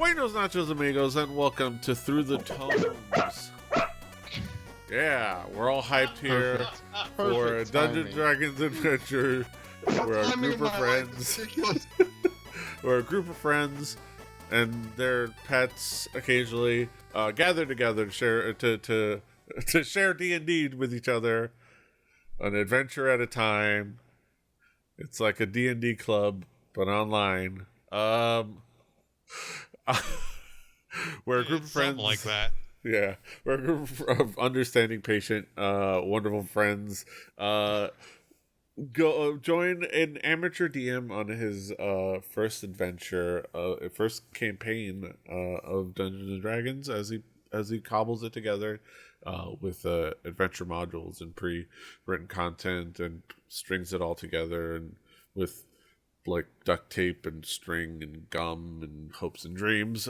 Buenos nachos, amigos, and welcome to Through the Tomes. Yeah, we're all hyped here for a Dungeons Dragons adventure. We're a group of friends. We're a group of friends and their pets occasionally gather together to share D&D with each other, an adventure at a time. It's like a D&D club, but online. We're a group of friends like that. Yeah, we're a group of understanding, patient, wonderful friends. Join an amateur DM on his first adventure, first campaign of Dungeons and Dragons as he cobbles it together with adventure modules and pre-written content and strings it all together and with like duct tape and string and gum and hopes and dreams.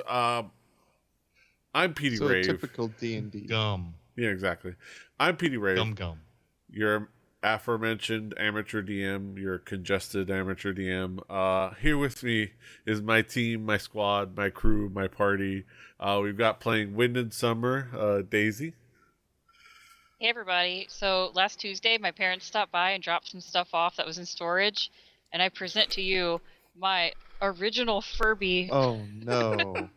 I'm Petey Rave. Typical D&D. Gum. Yeah, exactly. I'm Petey Rave. Gum. Your aforementioned amateur DM, your congested amateur DM. Here with me is my team, my squad, my crew, my party. We've got playing Wind and Summer, Daisy. Hey everybody. So last Tuesday, my parents stopped by and dropped some stuff off that was in storage, and I present to you my original Furby. Oh no.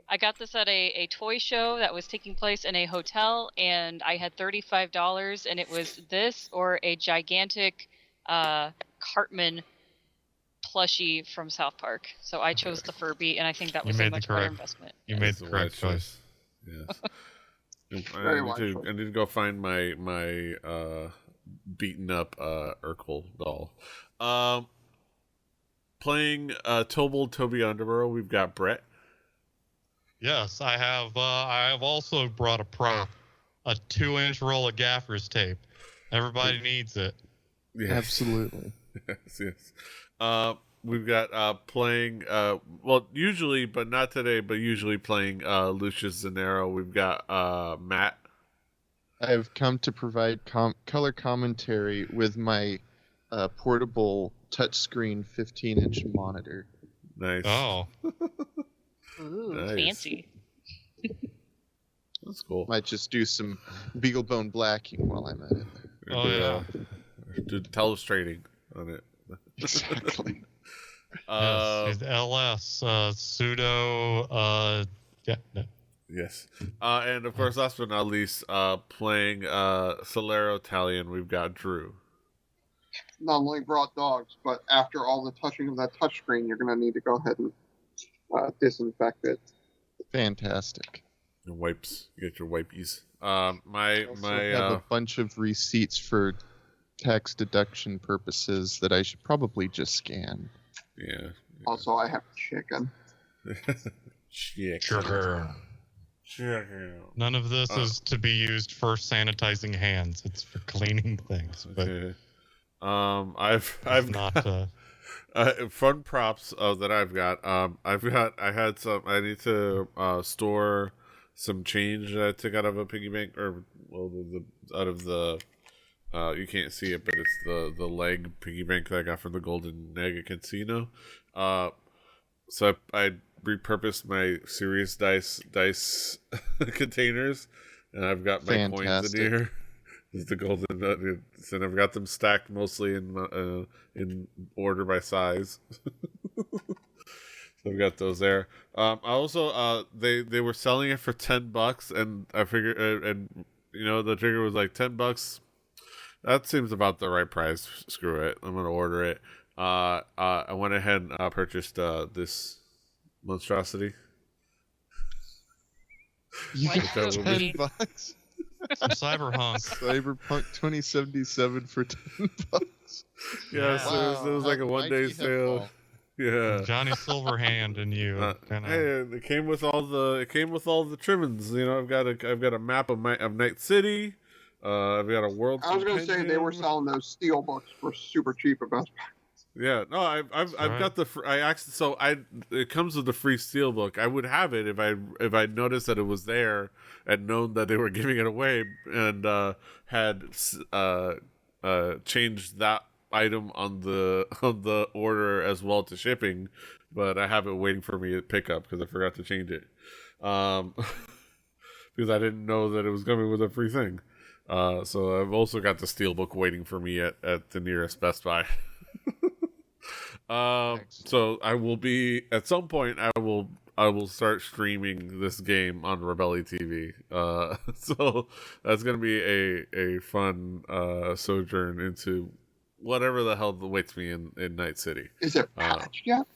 I got this at a toy show that was taking place in a hotel, and I had $35, and it was this or a gigantic Cartman plushie from South Park. So I chose the Furby, and I think that was a much better investment. You made the correct choice. Yes. I need to go find my beaten up Urkel doll. Playing Tobald Toby Underborough, we've got Brett. Yes, I have also brought a prop, a 2-inch roll of Gaffer's tape. Everybody needs it. Yes. Absolutely. Yes. We've got playing, usually, but not today, but usually playing Lucius Zanero. We've got Matt. I have come to provide color commentary with my portable touchscreen 15-inch monitor. Nice. Oh. Ooh, Nice. fancy. That's cool. Might just do some Beaglebone blacking while I'm at it. Oh, yeah. Do telestrating on it. Exactly. Yes, LS, pseudo, yeah, no. Yes. And of course, last but not least, playing Solero Italian, we've got Drew. Not only brought dogs, but after all the touching of that touchscreen, you're going to need to go ahead and disinfect it. Fantastic. Your wipes. You get your wipies. I have a bunch of receipts for tax deduction purposes that I should probably just scan. Yeah. Also, I have chicken. Chicken. None of this is to be used for sanitizing hands. It's for cleaning things. But Okay. I've not. Fun props that I've got. I need to store some change that I took out of a piggy bank, or out of the you can't see it, but it's the leg piggy bank that I got from the Golden Egg at Casino. So I repurposed my serious dice containers, and I've got my coins in here. This is the golden nugget, and I've got them stacked mostly in order by size. So I've got those there. I also they were selling it for $10, and I figured, and the trigger was like $10. That seems about the right price. Screw it, I'm gonna order it. I went ahead and purchased this monstrosity. You got $10. Some Cyberpunk 2077 for $10. Yes, Wow. it was like a one-day sale. Yeah, Johnny Silverhand and you. Hey, it came with all the trimmings. I've got a map of Night City. I've got a world. I was going to say they were selling those steel books for super cheap at Best Buy. Yeah, no, I've got the. It comes with the free steelbook. I would have it if I noticed that it was there and known that they were giving it away and had changed that item on the order as well to shipping, but I have it waiting for me at pickup because I forgot to change it. Because I didn't know that it was coming with a free thing. So I've also got the Steelbook waiting for me at the nearest Best Buy. So I will be at some point. I will start streaming this game on Rebelli TV. So that's gonna be a fun sojourn into whatever the hell awaits me in Night City. Is it patched yet?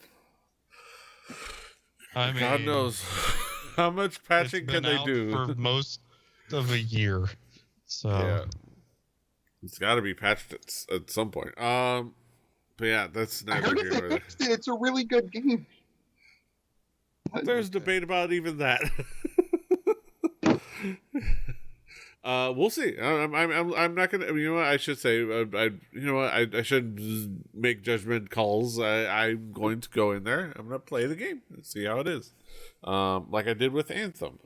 I mean, God knows how much patching can they do for most of a year. So yeah, it's got to be patched at some point. But yeah, that's I neither heard here if nor they there. fixed it, it's a really good game. There's debate about even that. We'll see. I'm not gonna. You know what I should say. I shouldn't make judgment calls. I'm going to go in there. I'm gonna play the game and see how it is. Like I did with Anthem.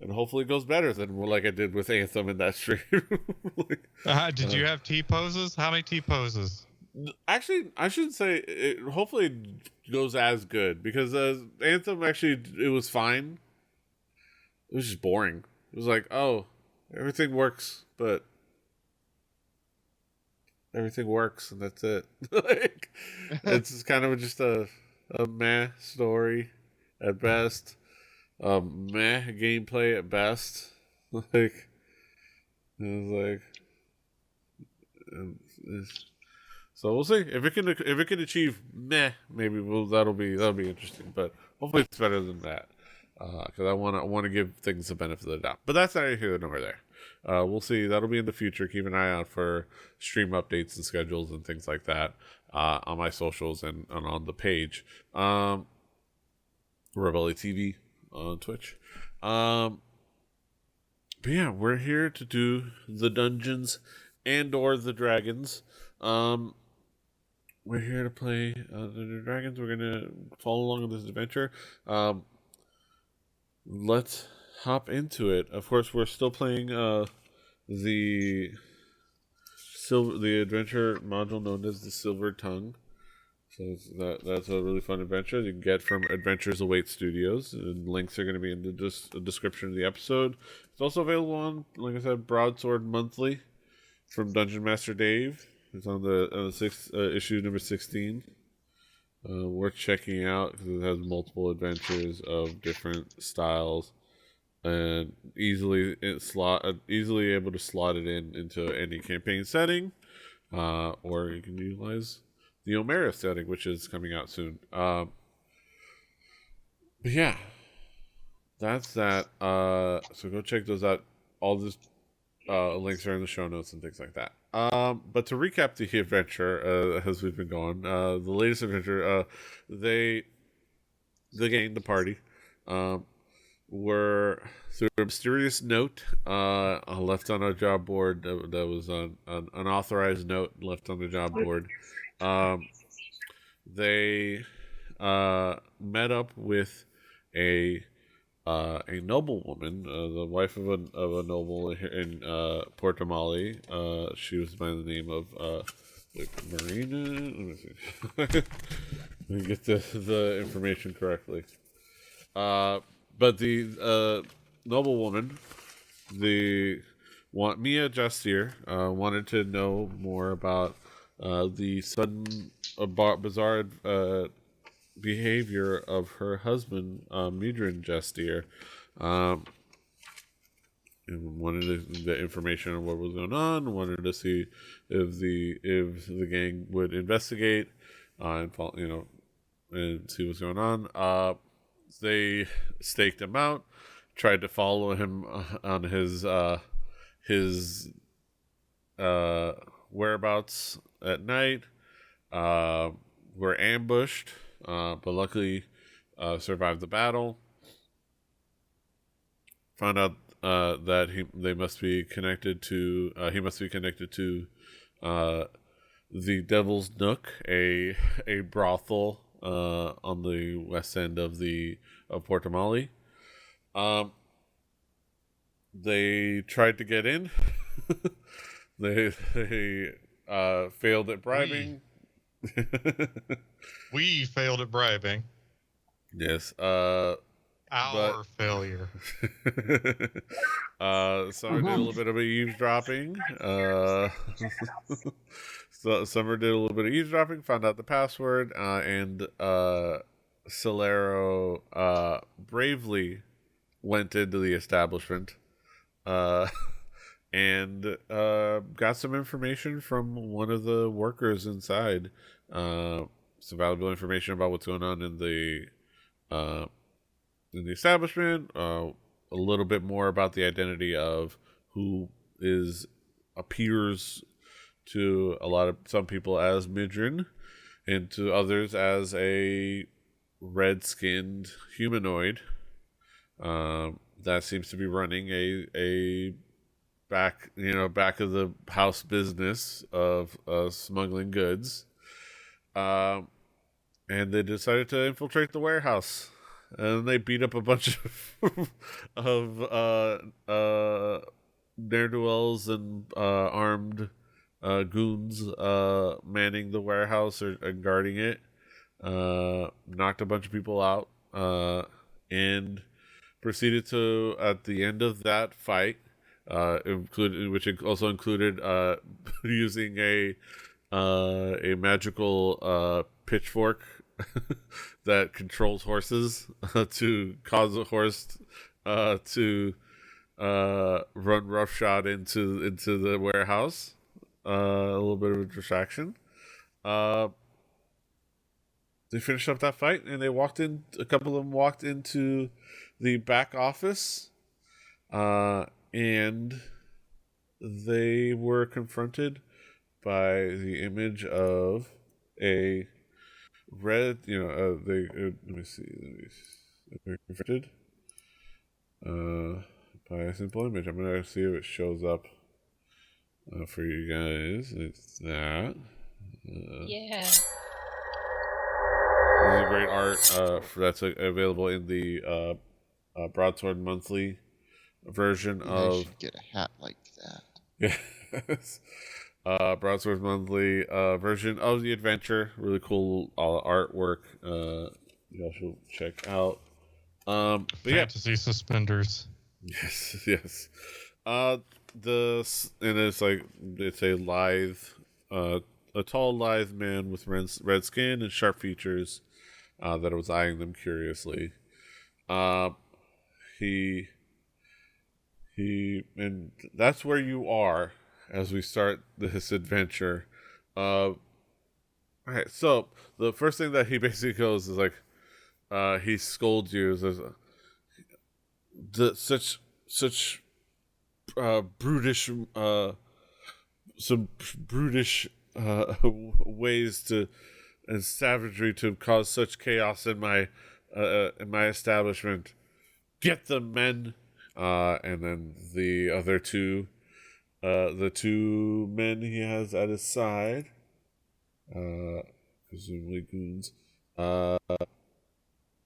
And hopefully it goes better than like I did with Anthem in that stream. did you have T poses? How many T poses? Actually, I shouldn't say it. Hopefully it goes as good because Anthem actually it was fine. It was just boring. It was like, oh, everything works, but everything works, and that's it. Like, it's kind of just a meh story at best. Meh gameplay at best. Like, it was like, so we'll see if it can achieve meh. Maybe that'll be interesting. But hopefully it's better than that. Because I want to give things the benefit of the doubt. But that's neither here nor there. We'll see. That'll be in the future. Keep an eye out for stream updates and schedules and things like that on my socials and on the page. Rebelli TV on Twitch. But yeah, we're here to do the dungeons and or the dragons. We're here to play the dragons. We're gonna follow along on this adventure. Let's hop into it. Of course, we're still playing the adventure module known as the Silver Tongue. So that's a really fun adventure you can get from Adventures Await Studios. And links are going to be in the description of the episode. It's also available on, like I said, Broadsword Monthly from Dungeon Master Dave. It's on the issue number 16. Worth checking out because it has multiple adventures of different styles and easily able to slot it into any campaign setting, or you can utilize the Omera setting, which is coming out soon. But yeah, that's that. So go check those out. All this links are in the show notes and things like that. But to recap the adventure as we've been going, the latest adventure, the party, were through a mysterious note left on our job board that was an unauthorized note left on the job board. They met up with a noblewoman, the wife of a noble in Portamali. She was by the name of Marina. Let me see. Let me get the information correctly. But the noblewoman, Mia Jastir, wanted to know more about the sudden bizarre behavior of her husband, Midrin Jastir, and wanted the information on what was going on. Wanted to see if the gang would investigate and see what's going on. They staked him out, tried to follow him on his whereabouts at night. Were ambushed. But luckily survived the battle. Found out that he must be connected to the Devil's Nook, a brothel on the west end of Portamali. They tried to get in. They failed at bribing. We failed at bribing. Yes. Our failure. Summer did a little bit of eavesdropping. So Summer did a little bit of eavesdropping, found out the password, and Solero bravely went into the establishment, and got some information from one of the workers inside. Some valuable information about what's going on in the establishment. A little bit more about the identity of who appears to some people as Midrin, and to others as a red-skinned humanoid that seems to be running a back of the house business of smuggling goods. And they decided to infiltrate the warehouse, and they beat up a bunch of ne'er-do-wells and armed goons manning the warehouse and guarding it. Knocked a bunch of people out, and proceeded to, at the end of that fight, which also included using a magical pitchfork that controls horses to cause a horse to run roughshod into the warehouse. A little bit of a distraction. They finished up that fight, and a couple of them walked into the back office, and they were confronted by the image of a red, let me see, they were confronted by a simple image. I'm going to see if it shows up for you guys. It's that. Yeah. This is great art that's available in the Broadsword Monthly version I should get a hat like that. Yes. Broadsword Monthly version of the adventure. Really cool artwork. You should check out. But Fantasy suspenders. Yes. And it's a lithe, a tall lithe man with red skin and sharp features that was eyeing them curiously. And that's where you are as we start this adventure. All right, so the first thing that he basically goes is he scolds you, says, such brutish, some brutish ways to and savagery to cause such chaos in my establishment. Get them, men. And then the other two men he has at his side, presumably goons,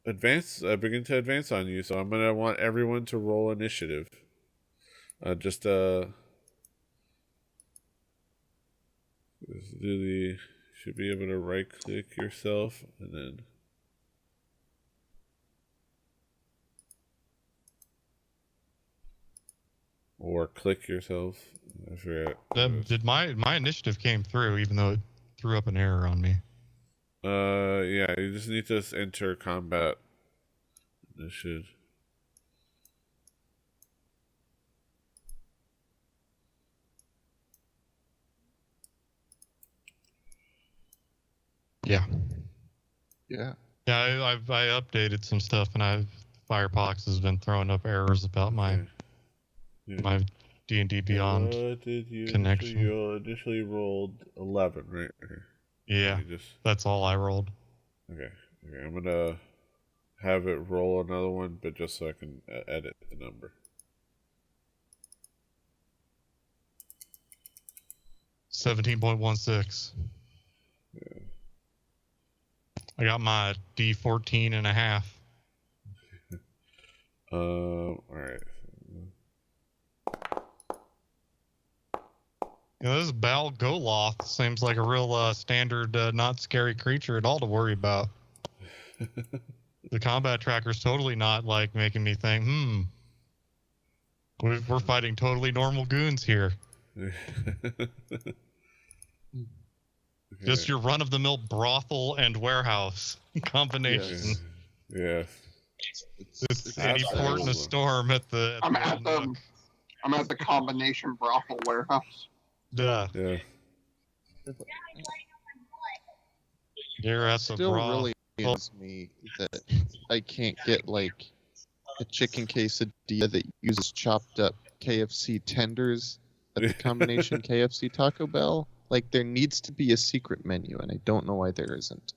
begin to advance on you. So I'm gonna want everyone to roll initiative. Should be able to right click yourself and then. Or click yourself. I forget. My initiative came through, even though it threw up an error on me. Yeah, you just need to enter combat. It should. Yeah. Yeah. Yeah, I updated some stuff, and Firefox has been throwing up errors about my D&D Beyond connection. You initially rolled 11, right? Yeah, that's all I rolled. Okay, I'm gonna have it roll another one, but just so I can edit the number. 17.16. Yeah. I got my D14 and a half. All right. This Bal Goloth seems like a real standard, not scary creature at all to worry about. The combat tracker's totally not like making me think, we're fighting totally normal goons here. Just your run-of-the-mill brothel and warehouse combination. Yeah. It's Eddie Port in a storm at the. I'm at the combination brothel warehouse. Yeah. You're at the Still brothel. really pains me that I can't get like a chicken quesadilla that uses chopped up KFC tenders at the combination KFC Taco Bell. Like there needs to be a secret menu, and I don't know why there isn't.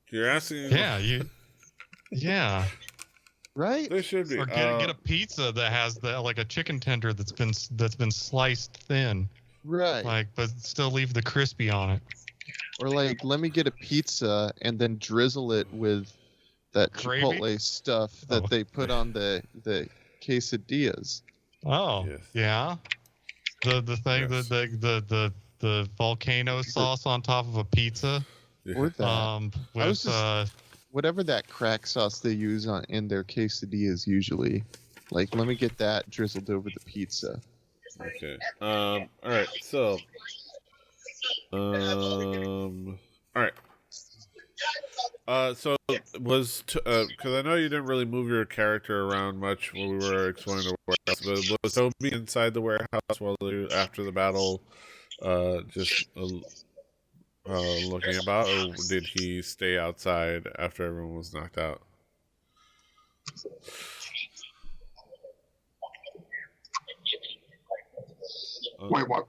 You're asking? Yeah. Right? There should be. Or get a pizza that has like a chicken tender that's been sliced thin. Right. Like, but still leave the crispy on it. Or like, let me get a pizza and then drizzle it with that Gravy? Chipotle stuff that they put on the quesadillas. Oh, Yes. yeah. The thing Yes. the volcano sauce on top of a pizza. Or that. With Whatever that crack sauce they use in their quesadillas usually. Like, let me get that drizzled over the pizza. Okay. All right. So. All right. So was because I know you didn't really move your character around much when we were exploring the warehouse, but was Toby inside the warehouse while after the battle, just looking about, or did he stay outside after everyone was knocked out? Wait, what?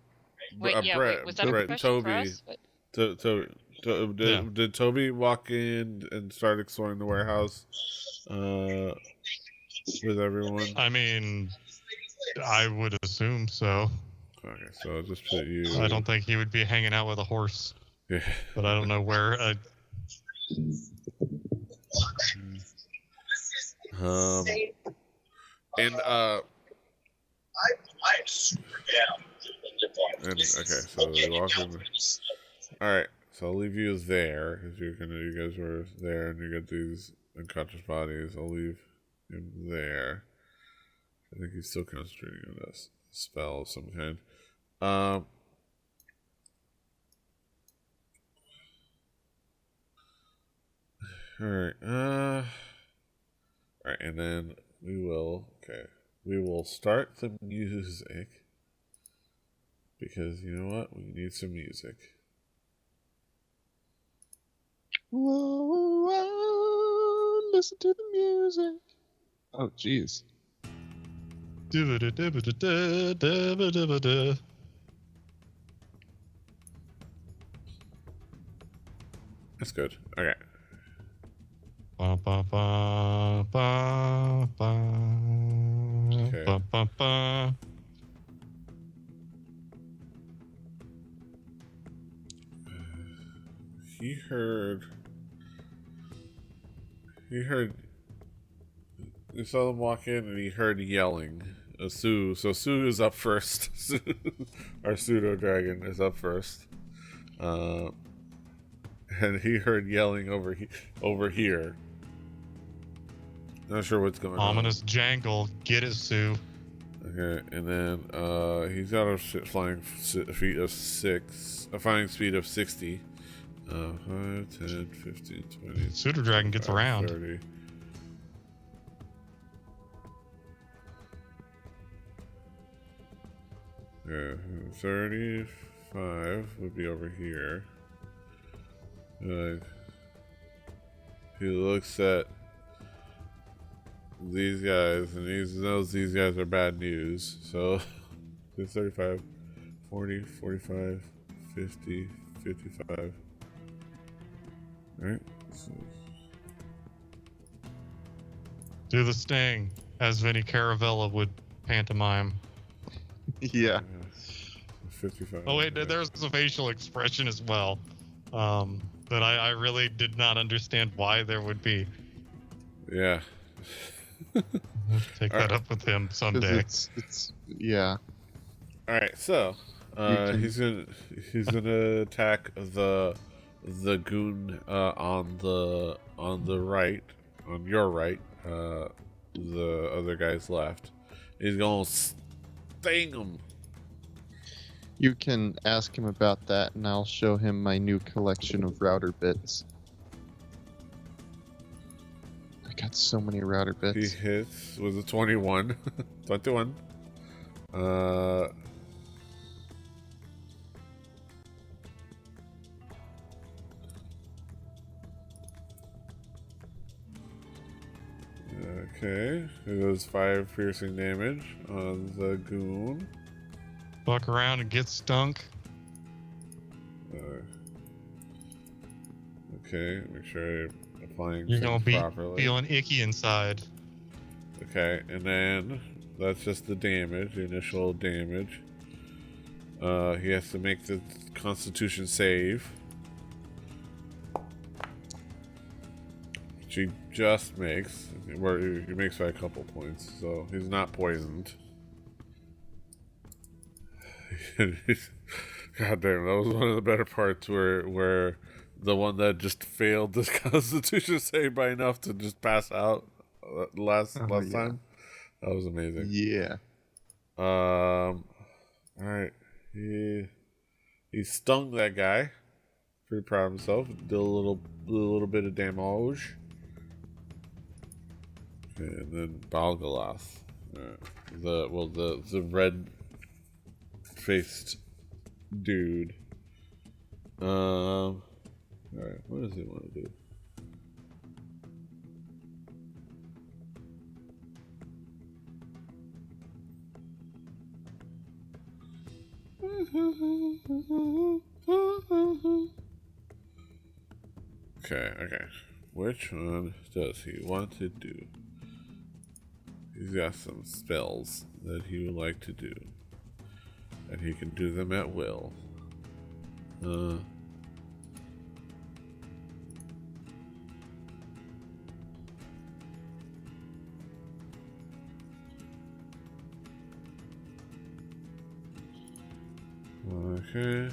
Brett, was that a question Toby, for us? Did Toby walk in and start exploring the warehouse with everyone? I mean, I would assume so. Okay, so I'll just put you. I don't think he would be hanging out with a horse. Yeah. But I don't know where. I'm super down. Okay, so we walk in. All right, so I'll leave you there because you guys were there, and you got these unconscious bodies. I'll leave him there. I think he's still concentrating on this spell of some kind. All right. All right, and then we will start the music because you know what? We need some music. Whoa, whoa, listen to the music. Oh, jeez. That's good. Okay. Ba, ba, ba, ba, ba, Okay. ba, ba, ba. He heard. You saw them walk in, and he heard yelling. Sue. So Sue is up first. Our pseudo dragon is up first. And he heard yelling over here. Not sure what's going on. Ominous jangle. Get it, Sue. Okay, and then he's got a flying speed of 60. 5, 10, 15, 20. Pseudo dragon gets around. 30. Yeah, 35 would be over here. He looks at these guys and he knows these guys are bad news. So, 35, 40, 45, 50, 55. Alright. So. Do the sting, as Vinny Caravella would pantomime. Yeah. 55. Oh wait, there's a facial expression as well. That I really did not understand why there would be. Yeah. Take that up with him someday. It's yeah. Alright, so He's gonna attack the goon on the right, on your right, the other guy's left. He's gonna sting him. You can ask him about that, and I'll show him my new collection of router bits. I got so many router He bits. hits with a 21. 21. Okay, it does 5 piercing damage on the goon. Fuck around and get stunk. Okay, make sure I'm applying You're gonna be properly. feeling icky inside. Okay, and then that's just the damage, the initial damage. He has to make the Constitution save. Which he just makes. Where he makes by a couple points, so he's not poisoned. God damn, that was one of the better parts where the one that just failed this Constitution save by enough to just pass out last time. That was amazing. Yeah. All right. He stung that guy. Pretty proud of himself. Did a little bit of damage. Okay, and then Balgaloth. The red faced dude. Alright, what does he want to do? Okay. Which one does he want to do? He's got some spells that he would like to do. And he can do them at will. Okay.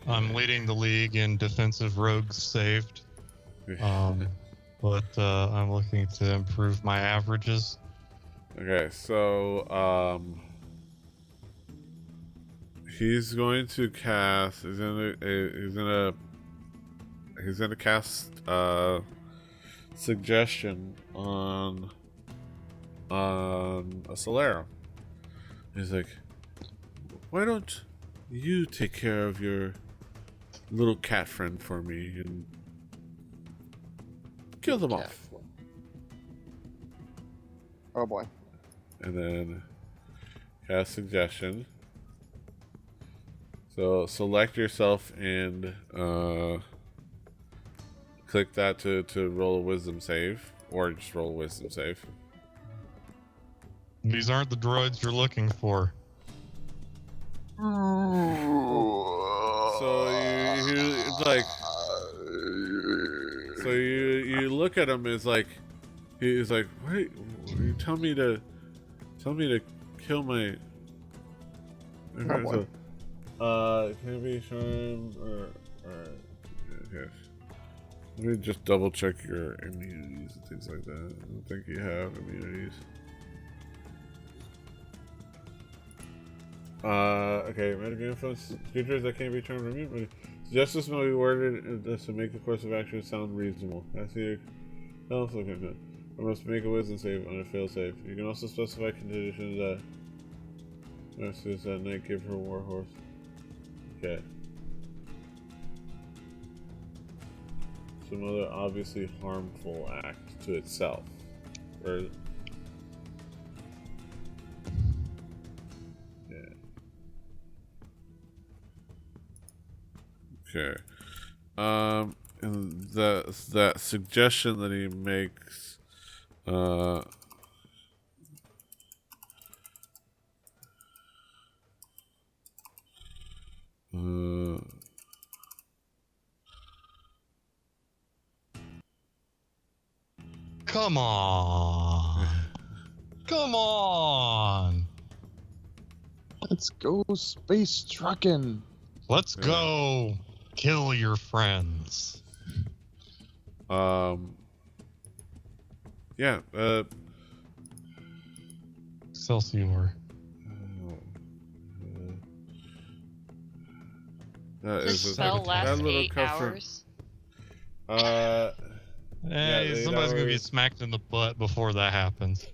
I'm leading the league in defensive rogues saved. But I'm looking to improve my averages. Okay, so he's going to cast. He's gonna cast suggestion on a Solera. He's like, why don't you take care of your little cat friend for me and kill them off? Oh boy. And then cast suggestion. So select yourself and click that to roll a wisdom save, or just roll a wisdom save. These aren't the droids you're looking for. So you look at him as like he's like, wait, you tell me to kill my. Okay, so can it be shown or okay. Let me just double check your immunities and things like that. I don't think you have immunities. Okay, medical influence creatures that can't be termed immune. Justice may be worded to make the course of action sound reasonable. I see. Also, okay, good. I must make a wisdom save on a fail save. You can also specify conditions that. Nurses that night give her war horse. Okay. Some other obviously harmful act to itself. Or. Okay. And that suggestion that he makes, Come on. Come on. Let's go space trucking. Let's go kill your friends. Yeah. Excelsior. That Does is the a, spell that last little 8 comfort. hours? Yeah, Somebody's gonna 8 get hours. smacked in the butt before that happens.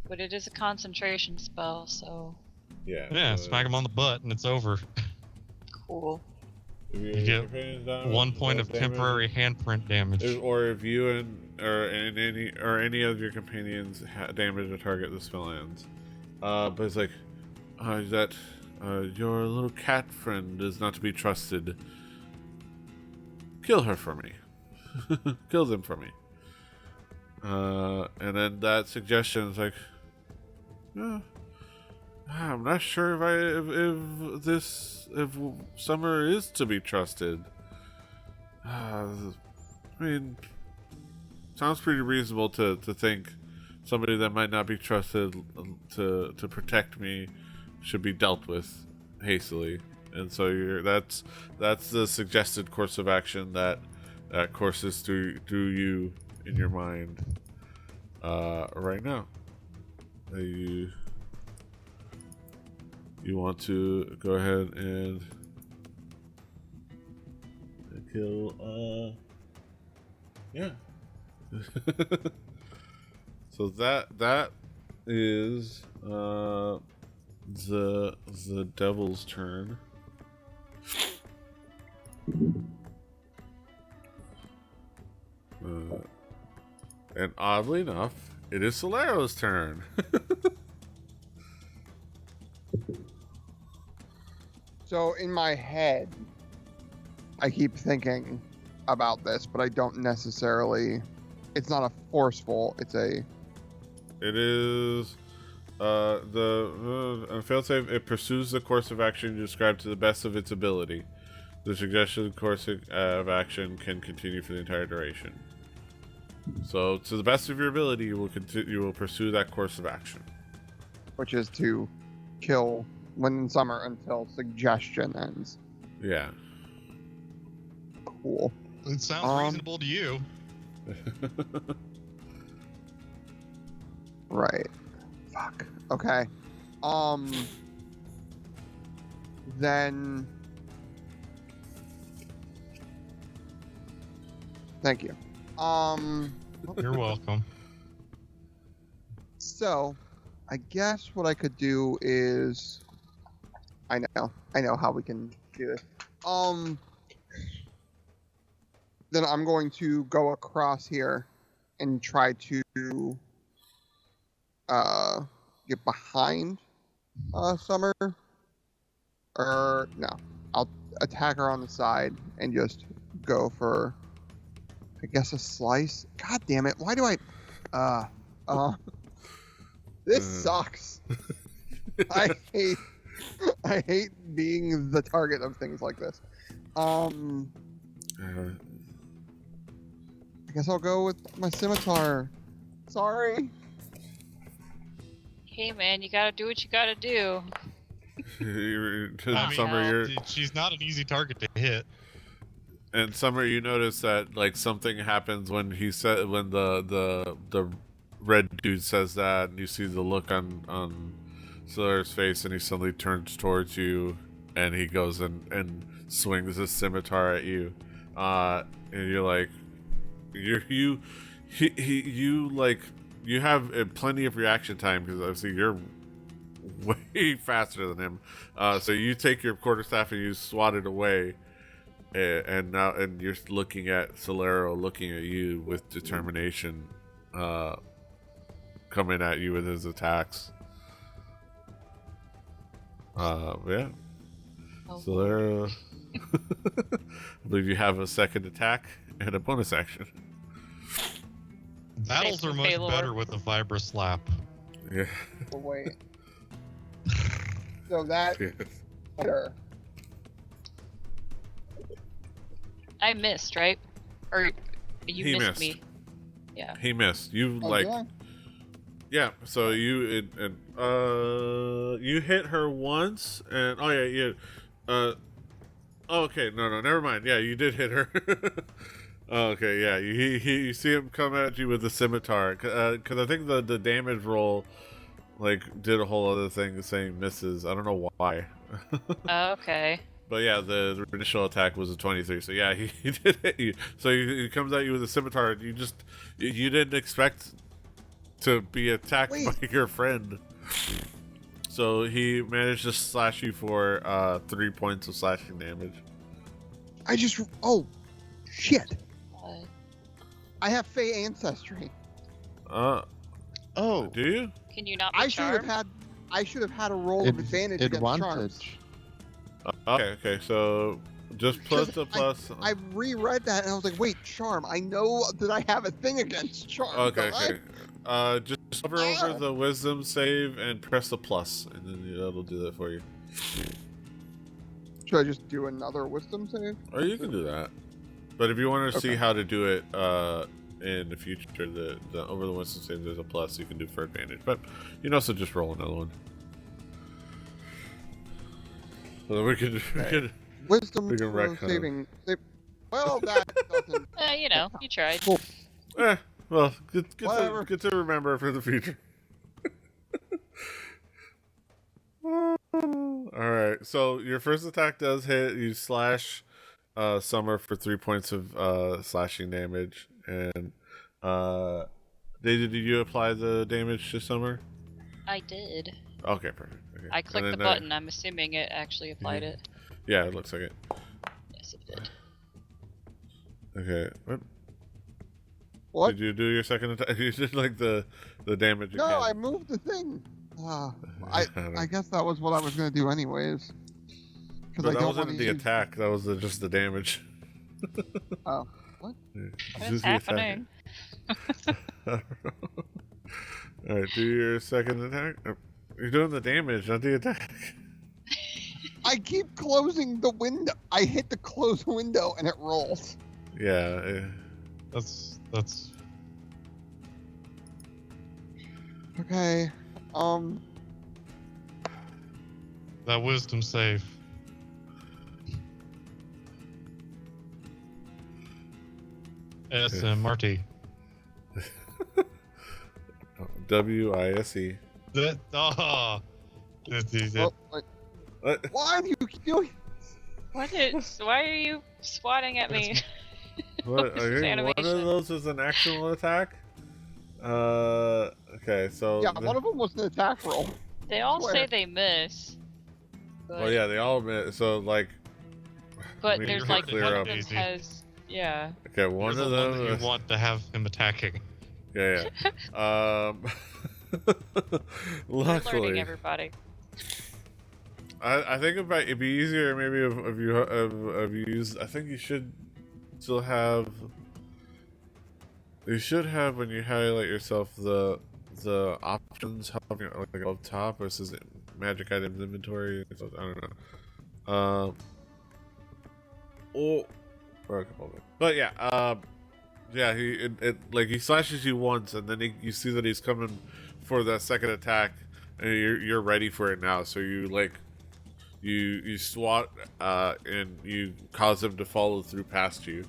But it is a concentration spell, so Yeah, smack him on the butt and it's over. cool. If You get companions damage, 1 point of damage, temporary handprint damage. or if you and any of your companions damage a target, the spell ends. But it's like that your little cat friend is not to be trusted. Kill her for me. Kill them for me. And then that suggestion is like, I'm not sure if Summer is to be trusted. I mean, sounds pretty reasonable to think somebody that might not be trusted to protect me should be dealt with hastily. And so that's the suggested course of action that courses through you in your mind right now. You want to go ahead and kill yeah. So that is the devil's turn. And oddly enough, it is Solero's turn. So in my head, I keep thinking about this, but I don't necessarily. It's not a forceful. It's a. It is the failed save. It pursues the course of action described to the best of its ability. The suggested course of action can continue for the entire duration. So, to the best of your ability, you will pursue that course of action, Which is to kill Wind and Summer until suggestion ends. Yeah. Cool. It sounds reasonable to you. Right. Fuck. Okay. Then. Thank you. You're welcome. So, I guess what I could do is, I know how we can do this. Then I'm going to go across here and try to get behind Summer. Or no, I'll attack her on the side and just go for, I guess, a slice. God damn it! Why do I? This sucks. I hate being the target of things like this. I guess I'll go with my scimitar. Sorry. Hey man, you gotta do what you gotta do. Summer, she's not an easy target to hit. And Summer, you notice that like something happens when the red dude says that, and you see the look on Soler's face, and he suddenly turns towards you, and he goes and swings his scimitar at you, and you're like, you have plenty of reaction time because obviously you're way faster than him. So you take your quarterstaff and you swat it away, and you're looking at Solero, looking at you with determination, coming at you with his attacks. Yeah. Oh, Solero, I believe you have a second attack and a bonus action. Battles are much Baylor. better with a Vibra Slap. Yeah. Oh, wait. So that. Better. I missed, right? Or you He missed missed. me. Yeah. He missed. You Oh, like, yeah? yeah. So you you hit her once, and oh yeah, you, oh, okay, no, never mind. Yeah, you did hit her. Oh, okay, yeah. You see him come at you with the scimitar, because I think the damage roll like did a whole other thing saying misses. I don't know why. Okay. But yeah, the initial attack was a 23. So yeah, he did hit you. So he comes at you with a scimitar. And you didn't expect to be attacked Wait. by your friend. So he managed to slash you for 3 points of slashing damage. Oh, shit. What? I have Fey ancestry. Oh, Do you? Can you not be I should have charmed? had a roll of advantage against charms. advantage. Okay. So just plus the plus. I reread that and I was like, wait, charm. I know that I have a thing against charm. Okay. don't Just hover over the wisdom save and press the plus, and then that'll do that for you. Should I just do another wisdom save? Or you can do that. But if you want to see Okay. how to do it in the future, the over the wisdom save, there's a plus you can do for advantage. But you can also just roll another one. So we could Wisdom We can wreck her. saving. Well, that doesn't. You know, you tried. well, Whatever. good to remember for the future. Alright, so your first attack does hit. You slash Summer for 3 points of slashing damage. And did you apply the damage to Summer? I did. Okay, perfect. Okay. I clicked And the then, button. I'm assuming it actually applied it. Yeah, it looks like it. Yes, it did. Okay. What? Did you do your second attack? You did like the damage. No, again. I moved the thing. I I guess that was what I was going to do anyways. But I that don't wasn't wanna the use- attack. That was just the damage. Oh, what? Yeah, What just is the attack. happening? All right, do your second attack. You're doing the damage, not the attack. I keep closing the window. I hit the close window and it rolls. Yeah. That's Okay. that wisdom save. SMRT. WISE. That Oh, wait, What? why do you keep doing? Why are you swatting at me? What? This I is think one animation. of those is an actual attack. Okay, so. Yeah, one of them was an attack roll. They all Swear. say they miss. But, Well, yeah, they all admit. So, like. but we there's can like clear one up. of them Easy. has, yeah. Okay, one You're of the one them. that is- you want to have him attacking. Yeah. We're learning, Luckily, everybody. I think it'd be easier maybe if you use. I think you should still have. You should have when you highlight yourself the options hovering like up top versus magic items inventory. I don't know. Or a couple of it. But yeah, yeah. He slashes you once, and then you see that he's coming for that second attack, and you're ready for it now. So you like. You swat and you cause him to follow through past you,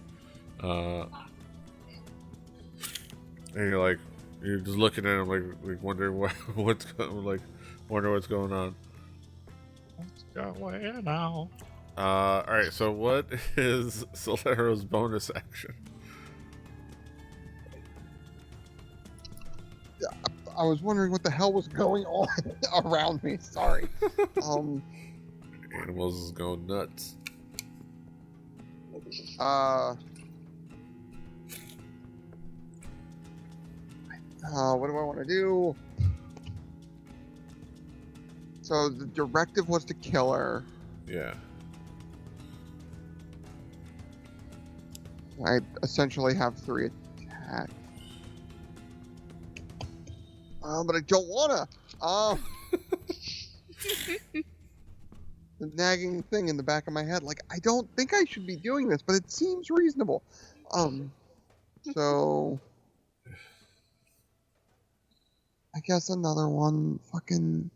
and you're just looking at him like wondering what's going on. What's going on? All right. So what is Solero's bonus action? I was wondering what the hell was going on around me. Sorry. Animals is going nuts. What do I want to do? So the directive was to kill her. Yeah. I essentially have 3 attacks. But I don't wanna. The nagging thing in the back of my head, like I don't think I should be doing this, but it seems reasonable. So guess another one. Fucking.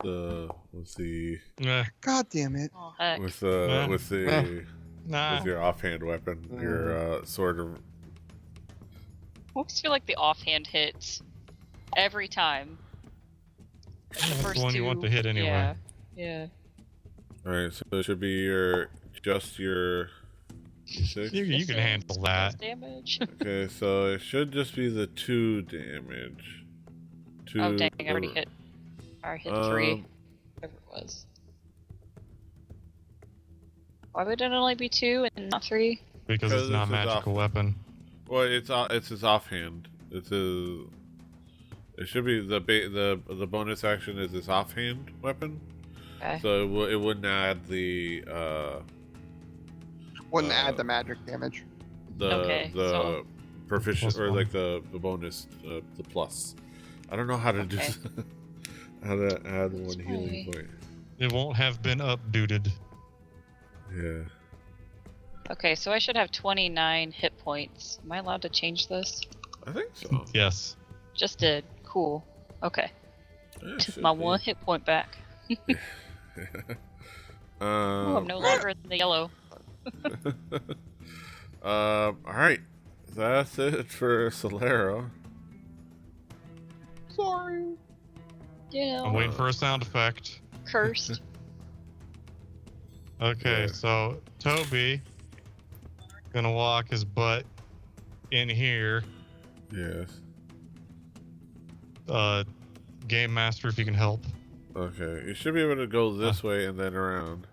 Let's see. God damn it. Oh heck. With Nah. with the Nah. with your offhand weapon, your sword of. I always feel like the offhand hits every time. The That's first the one two, you want to hit anyway. Yeah. Yeah. All right, so it should be your D6. You can handle that. Damage. Okay, so it should just be the 2 damage. Oh dang! I already hit. I already hit 3. Whatever it was. Why would it only be 2 and not 3? Because it's not a magical weapon. Well, it's his offhand. It should be the bonus action is his offhand weapon. Okay. So it wouldn't add the Wouldn't add the magic damage. the proficient Plus or one. like the bonus the plus. I don't know how to do how to add one healing point. It won't have been updated. Yeah. Okay, so I should have 29 hit points. Am I allowed to change this? I think so. Yes. Just did. Cool. Okay. Yeah, Took should my be. 1 hit point back. Oh, I'm no longer in the yellow. All right, that's it for Solero. Sorry. Yeah. I'm waiting for a sound effect. Cursed. Okay, Yeah. so Toby gonna walk his butt in here. Yes. Game Master, if you can help. Okay, you should be able to go this way and then around.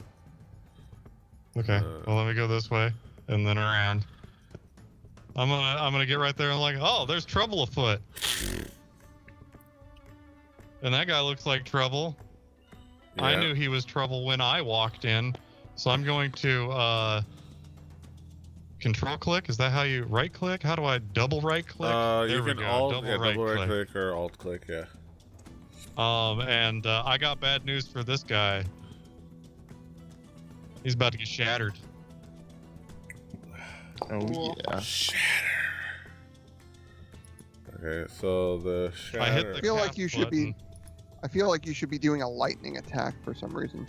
Okay. Well, let me go this way and then around. I'm gonna get right there and like, oh, there's trouble afoot. And that guy looks like trouble. Yeah. I knew he was trouble when I walked in, so I'm going to control click. Is that how you right click? How do I double right click? There You we can go. double right click or alt click. Yeah. And I got bad news for this guy. He's about to get shattered. Oh yeah. Shatter. Okay, so the shatter. I hit the I feel like cap you should be. button. I feel like you should be doing a lightning attack for some reason.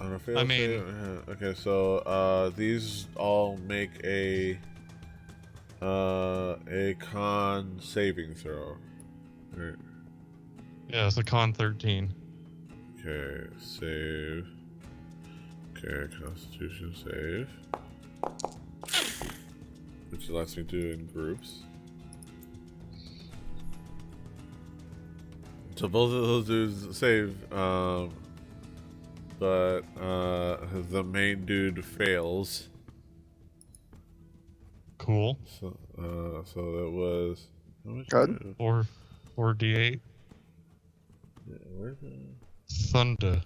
I don't feel I mean- okay, so these all make a con saving throw. Right. Yeah, it's a con 13. Okay, save. Okay, Constitution save. Which lets me do in groups. So both of those dudes save, but the main dude fails. Cool. So that was how much? Good. 4d8. Yeah, where's the? Thunder.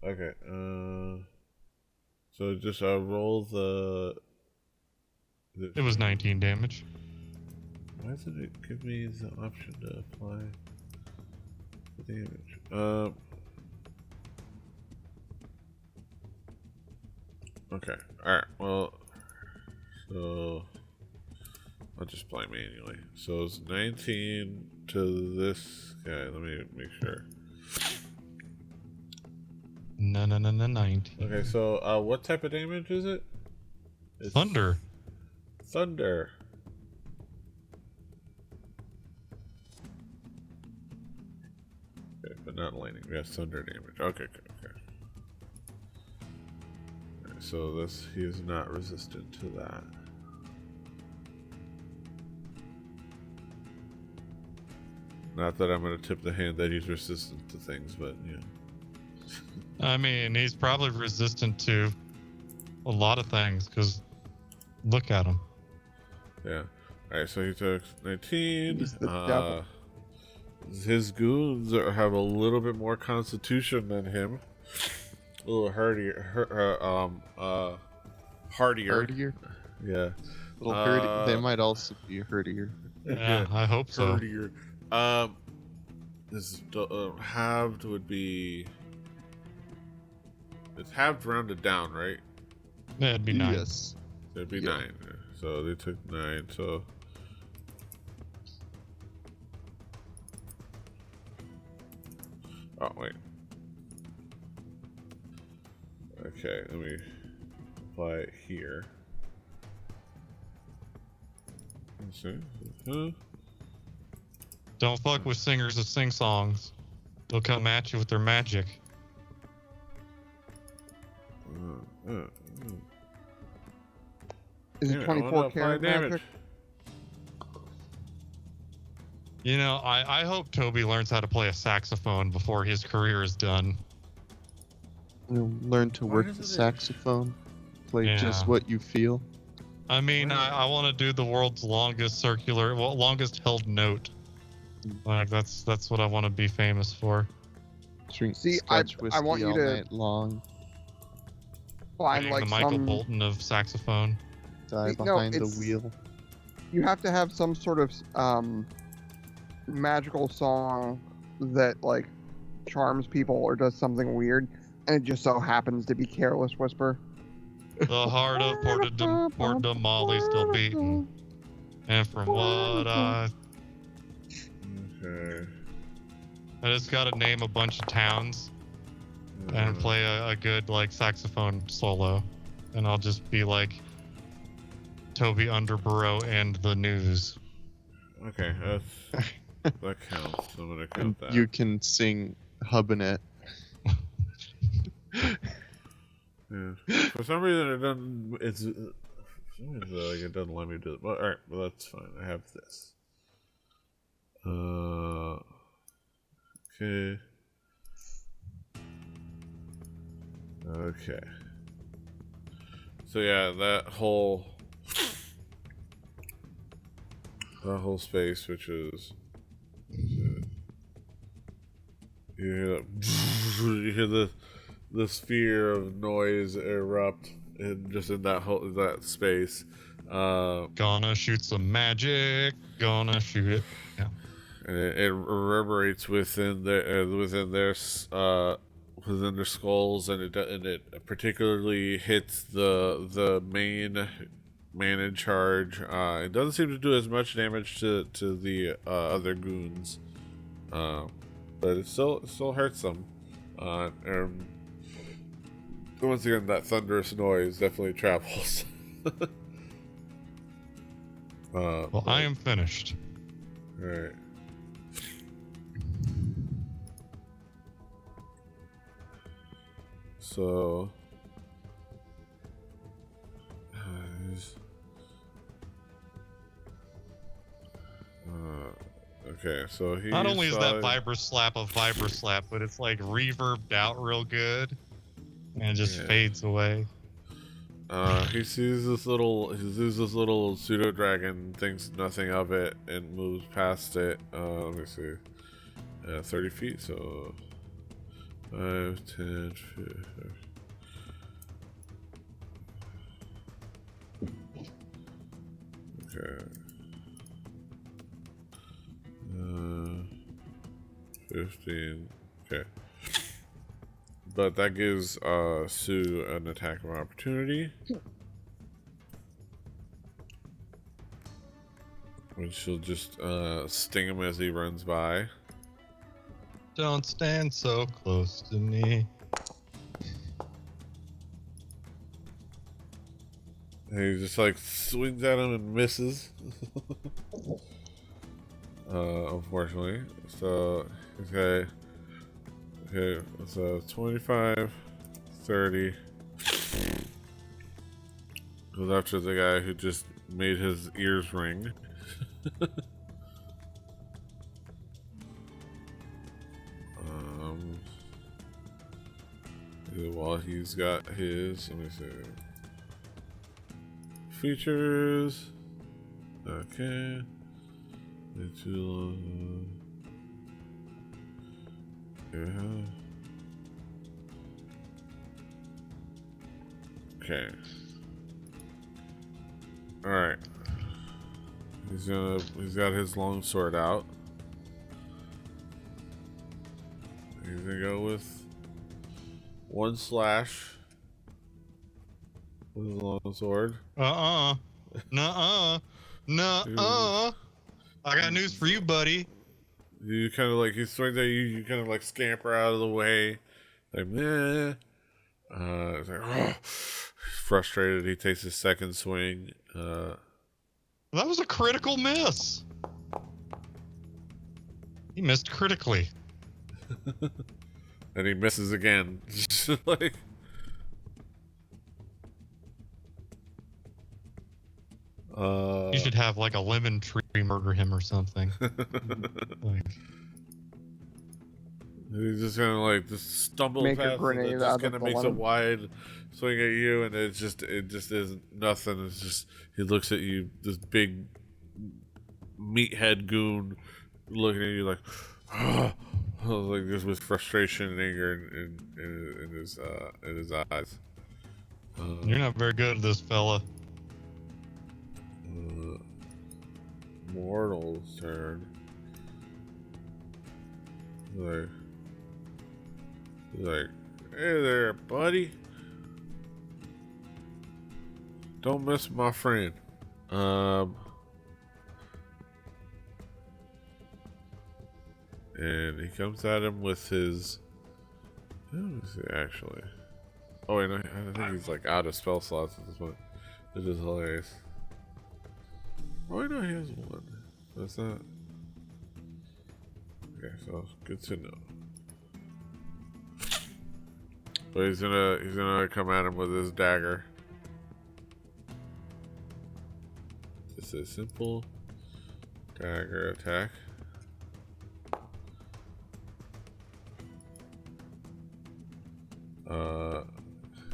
Okay. So just roll the. It was 19 damage. Why doesn't it give me the option to apply the damage? Okay. Alright, well, so I'll just play manually. So it's 19 to this guy. Let me make sure. No, 19. Okay, so what type of damage is it? It's Thunder. Thunder. Okay, but not lightning. We have thunder damage. Okay. Alright, so he is not resistant to that. Not that I'm gonna tip the hand that he's resistant to things, but yeah. I mean, he's probably resistant to a lot of things, because look at him. Yeah. Alright, so he took 19. He's the devil. His goons have a little bit more constitution than him. A little hardier. Hardier. Yeah. Little herdy. They might also be herdier. Yeah, I hope so. Hardier. This halved would be. It's halved rounded down, right? Yeah, it'd be 9. Yes. So it'd be Yeah. 9. so they took 9. So oh wait. Okay, let me apply it here. Let's see. Huh? Don't fuck with singers that sing songs. They'll come at you with their magic. Is Damn it it, I wanna 24 apply karat damage. magic? You know, I hope Toby learns how to play a saxophone before his career is done. Learn to Why work doesn't the it- saxophone. Play Yeah. just what you feel. I mean, Why- I want to do the world's longest longest held note. Like that's what I want to be famous for. Drink See, Scotch I whiskey want you all to- night long. Find Being like the Michael some. Bolton of saxophone. Die See, no, behind the it's- wheel. You have to have some sort of magical song that like charms people or does something weird, and it just so happens to be Careless Whisper. The heart of Port de Molly still beating. And from what Okay. I just gotta name a bunch of towns and play a good like saxophone solo, and I'll just be like Toby Underborough and the News. Okay, that counts. I'm gonna And count that. you can sing Hubbanet. Yeah. For some reason, it doesn't. It's for some reason, like it doesn't let me do it. Well, all right, well that's fine. I have this. Okay. Okay. So yeah, that whole space, which is you hear you hear the sphere of noise erupt in just in that space. Gonna shoot some magic. Gonna shoot it. Yeah. And it reverberates within their skulls, and it particularly hits the main man in charge. It doesn't seem to do as much damage to the other goons, but it still hurts them. And once again, that thunderous noise definitely travels. Well, I am finished. All right. So, okay. So he Not only is that vibra slap a vibra slap, but it's like reverbed out real good, and it just Yeah. fades away. he sees this little pseudo dragon, thinks nothing of it, and moves past it. Let me see. 30 feet. So 5, 10, 15. Okay. 15. Okay. But that gives Sue an attack of opportunity. And she'll just sting him as he runs by. Don't stand so close to me. And he just like swings at him and misses. Unfortunately. So, okay. Okay, so 25, 30. Goes after the guy who just made his ears ring. While he's got his, let me see. Features. Okay. Yeah. Okay. Alright. He's got his long sword out. He's gonna go with one slash with his long sword. Nuh-uh. Nuh-uh. I got news for you, buddy. You kind of like, he swings at you, you kind of like scamper out of the way. Like, meh. It's like, oh. He's frustrated. He takes his second swing. That was a critical miss. He missed critically. And he misses again. Like, You should have like a lemon tree murder him or something. Like, he just kind of like just stumbles Make a past, and grenade it out just of kind of the makes a lemon. wide swing at you, and it just is nothing. It's just, he looks at you, this big meathead goon, looking at you like, like just with frustration and anger in his eyes. you're not very good at this, fella. Mortal's turn. He's like, hey there, buddy. Don't miss my friend. And he comes at him with his. Let me see, actually. Oh wait, no, I think he's like out of spell slots at this point. Which is hilarious. Oh, I know he has one. That's not. Okay, so good to know. But he's gonna come at him with his dagger. Just a simple dagger attack.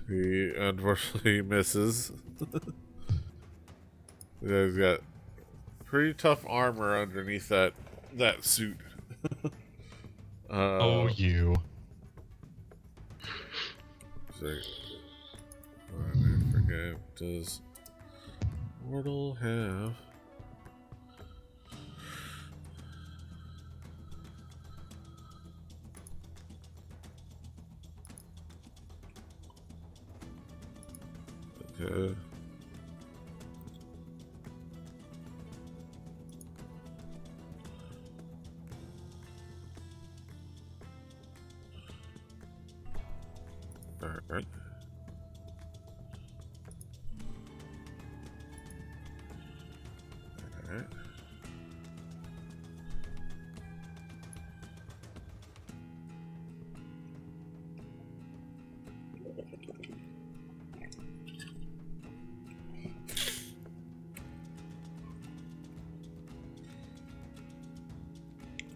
He unfortunately misses. He's got pretty tough armor underneath that suit. Oh, you. I forget. Does Mortal have? Okay. Alright. Alright.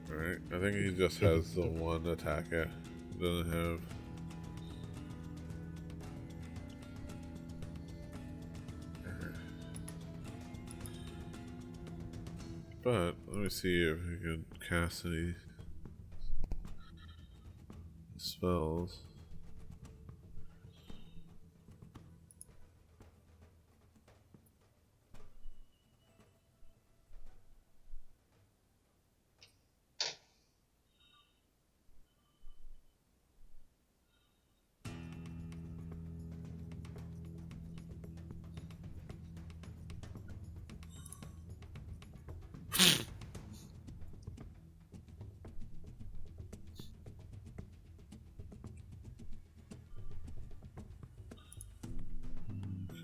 Alright, I think he just has the one attack. It doesn't have. But let me see if we can cast any spells.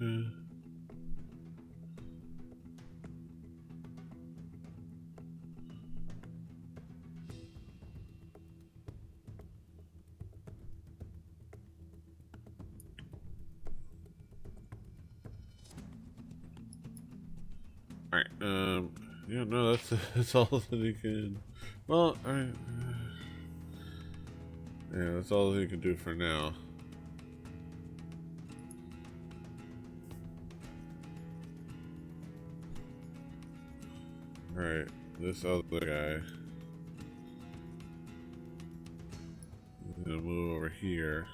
Okay. Alright, yeah, no, that's all that he can. Well, yeah, that's all he can do for now. Alright, this other guy is gonna move over here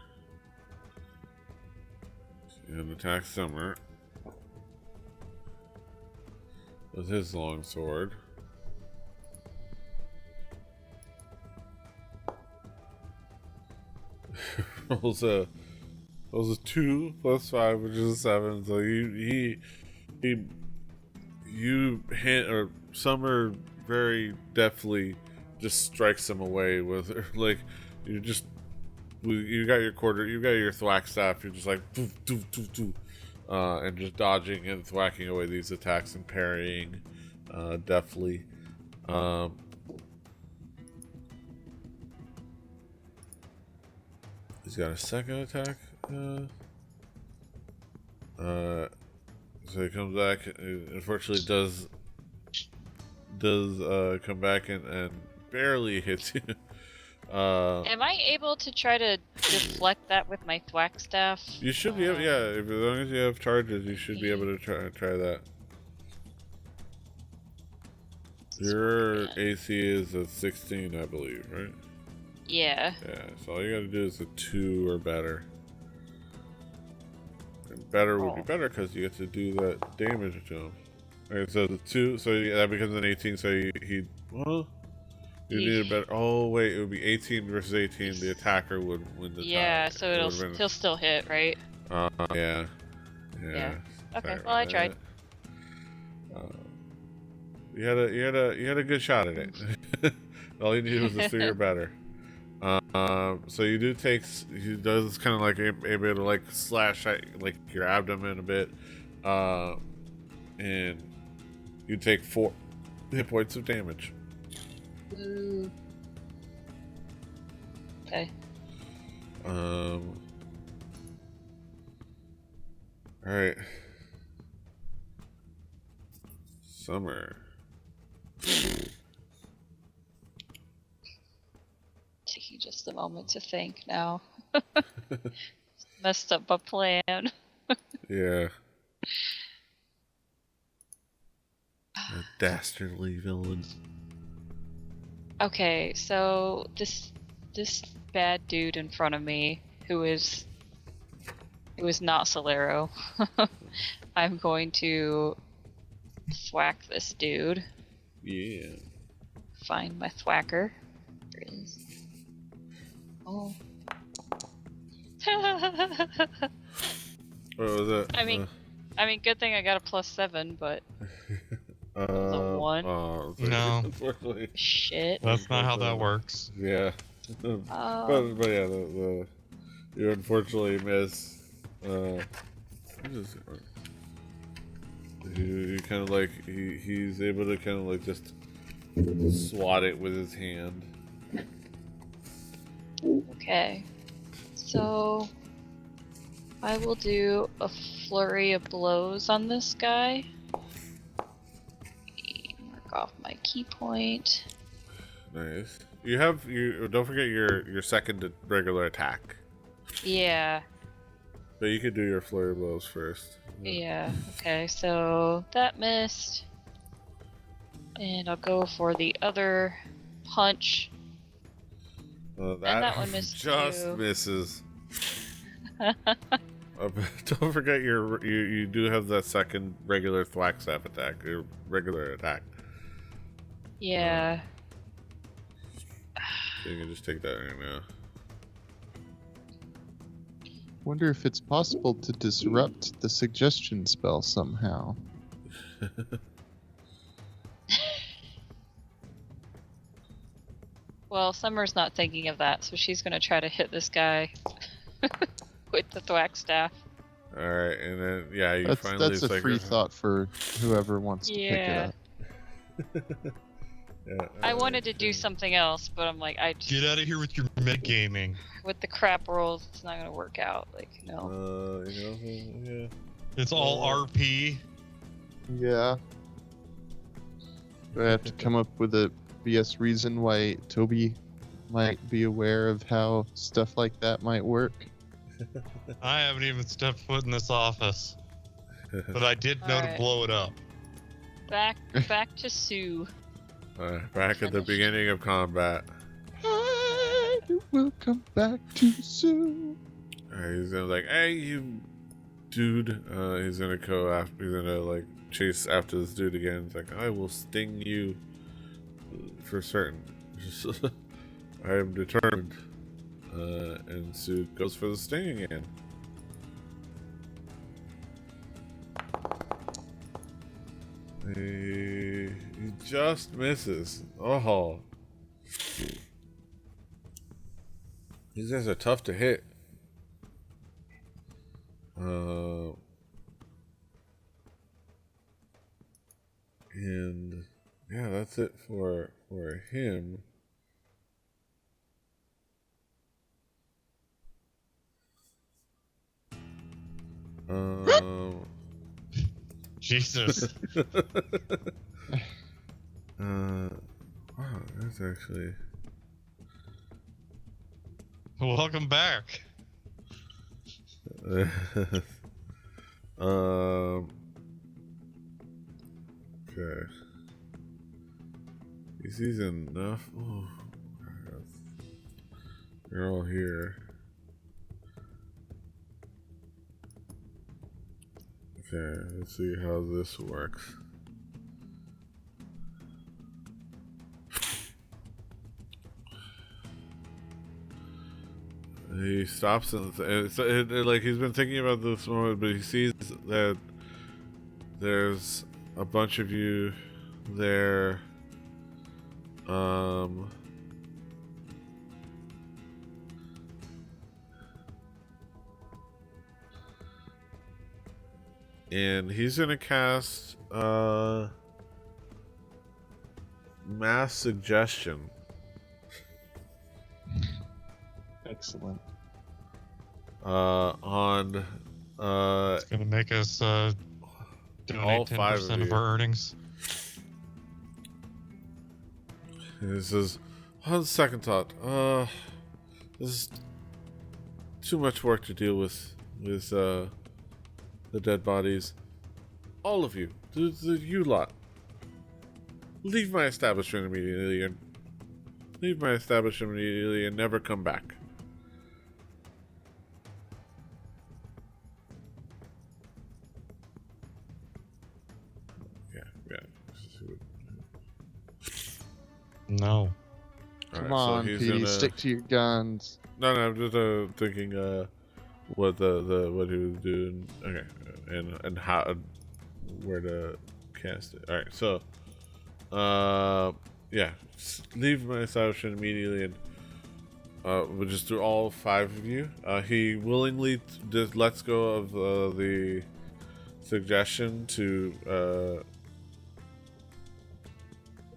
and attack Summer with his long sword. rolls a 2 plus 5, which is a 7. So he or Summer very deftly just strikes him away with like you got your thwack staff. You're just like doof, doof, doof, doof, and just dodging and thwacking away these attacks and parrying deftly. He's got a second attack. So he comes back. Unfortunately, does come back and barely hits you. Am I able to try to deflect that with my thwack staff? You should be able, yeah. As long as you have charges, you should be able to try that. Your AC is a 16, I believe, right? Yeah. Yeah. So all you gotta do is a 2 or better. And better would be better because you get to do that damage to him. Alright, so the 2, so that becomes an 18. So you need a better. Oh wait, it would be 18 versus 18. The attacker would win the tie. Yeah, so he'll still hit, right? Yeah. Okay, well I tried. You had a good shot at it. All you needed was a 3 or better. So you do take. He does kind of like able to like slash at like your abdomen a bit, and you take 4 hit points of damage. Ooh. Okay. All right. Summer. Taking just a moment to think now. Messed up my plan. Yeah. A dastardly villain. Okay, so this bad dude in front of me who is not Solero. I'm going to thwack this dude. Yeah. Find my thwacker. There it is. Oh. What was that? I mean, good thing I got a +7, but the 1. Oh, No. unfortunately. Shit. That's not how that works. Yeah. Oh. But yeah, you unfortunately miss. You kind of like he's able to kind of like just swat it with his hand. Okay. So I will do a flurry of blows on this guy. Mark off my key point. Nice. Don't forget your second regular attack. Yeah. But you could do your flurry blows first. Yeah. Okay, so that missed. And I'll go for the other punch. That one missed just too. misses. Don't forget you do have that second regular thwack staff attack, your regular attack. Yeah. So you can just take that right now. Wonder if it's possible to disrupt the suggestion spell somehow. Well, Summer's not thinking of that, so she's gonna try to hit this guy with the thwack staff. Alright, and then you That's finally a free thought for whoever wants to pick it up. I wanted to do something else, but I'm like, Get out of here with your metagaming. with the crap rolls, it's not gonna work out. Like, no. Yeah. It's all RP. Yeah. Do I have to come up with a BS reason why Toby might be aware of how stuff like that might work? I haven't even stepped foot in this office, but I did know to Alright. blow it up. Back to Sue. Back at the beginning of combat. I will come back too soon. He's gonna like, hey, you dude. He's gonna go after. He's gonna like chase after this dude again. He's like, I will sting you for certain. I am determined. And Sue goes for the sting again. He just misses. Oh. These guys are tough to hit. And yeah, that's it for him. Jesus. Wow, that's actually. Welcome back. Okay. He sees enough. Oh, you're all here. Okay, let's see how this works. He stops and like he's been thinking about this moment, but he sees that there's a bunch of you there. And he's gonna cast mass suggestion. Excellent. On It's gonna make us donate all 5 10% of our earnings. He says, on second thought, this is too much work to deal with the dead bodies. All of you, you lot, leave my establishment immediately and never come back. Yeah. No. Come on, Petey, stick to your guns. No, I'm just thinking what what he was doing. Okay, and how where to cast it. All right, so yeah, leave my establishment immediately, and we'll just do all 5 of you. He willingly just lets go of the suggestion to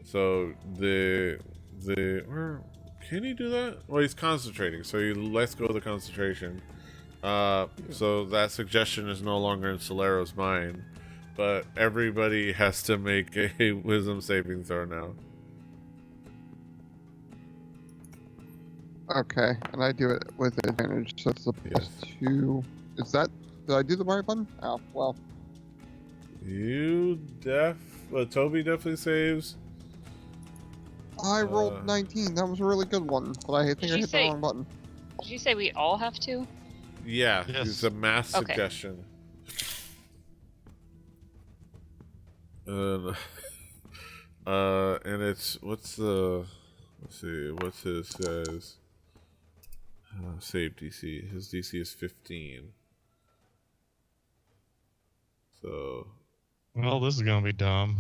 so where can he do that? Well, he's concentrating, so he lets go of the concentration. So that suggestion is no longer in Solero's mind, but everybody has to make a wisdom saving throw now. Okay, and I do it with advantage, so it's a +2. Is that... Did I do the right button? Oh, well. Toby definitely saves. I rolled 19. That was a really good one, but I think I hit the wrong button. Did you say we all have to? Yeah, yes. It's a mass suggestion. And it's let's see, what's his says? Save DC. His DC is 15. So. Well, this is gonna be dumb.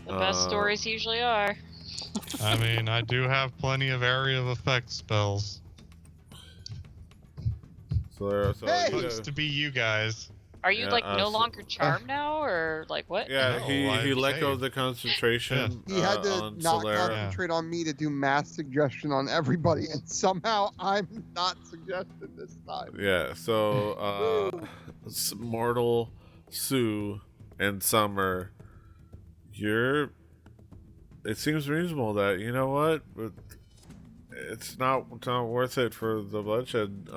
The best stories usually are. I mean, I do have plenty of area of effect spells. So Hey! Looks to be you guys. Are you no longer charmed now, or like what? Yeah, No, he I'm let go of saved. the concentration. He had to on not Solera. concentrate on me to do mass suggestion on everybody, and somehow I'm not suggested this time. Yeah, so Mortal, Sue, and Summer, it seems reasonable that, you know what, it's not worth it for the bloodshed.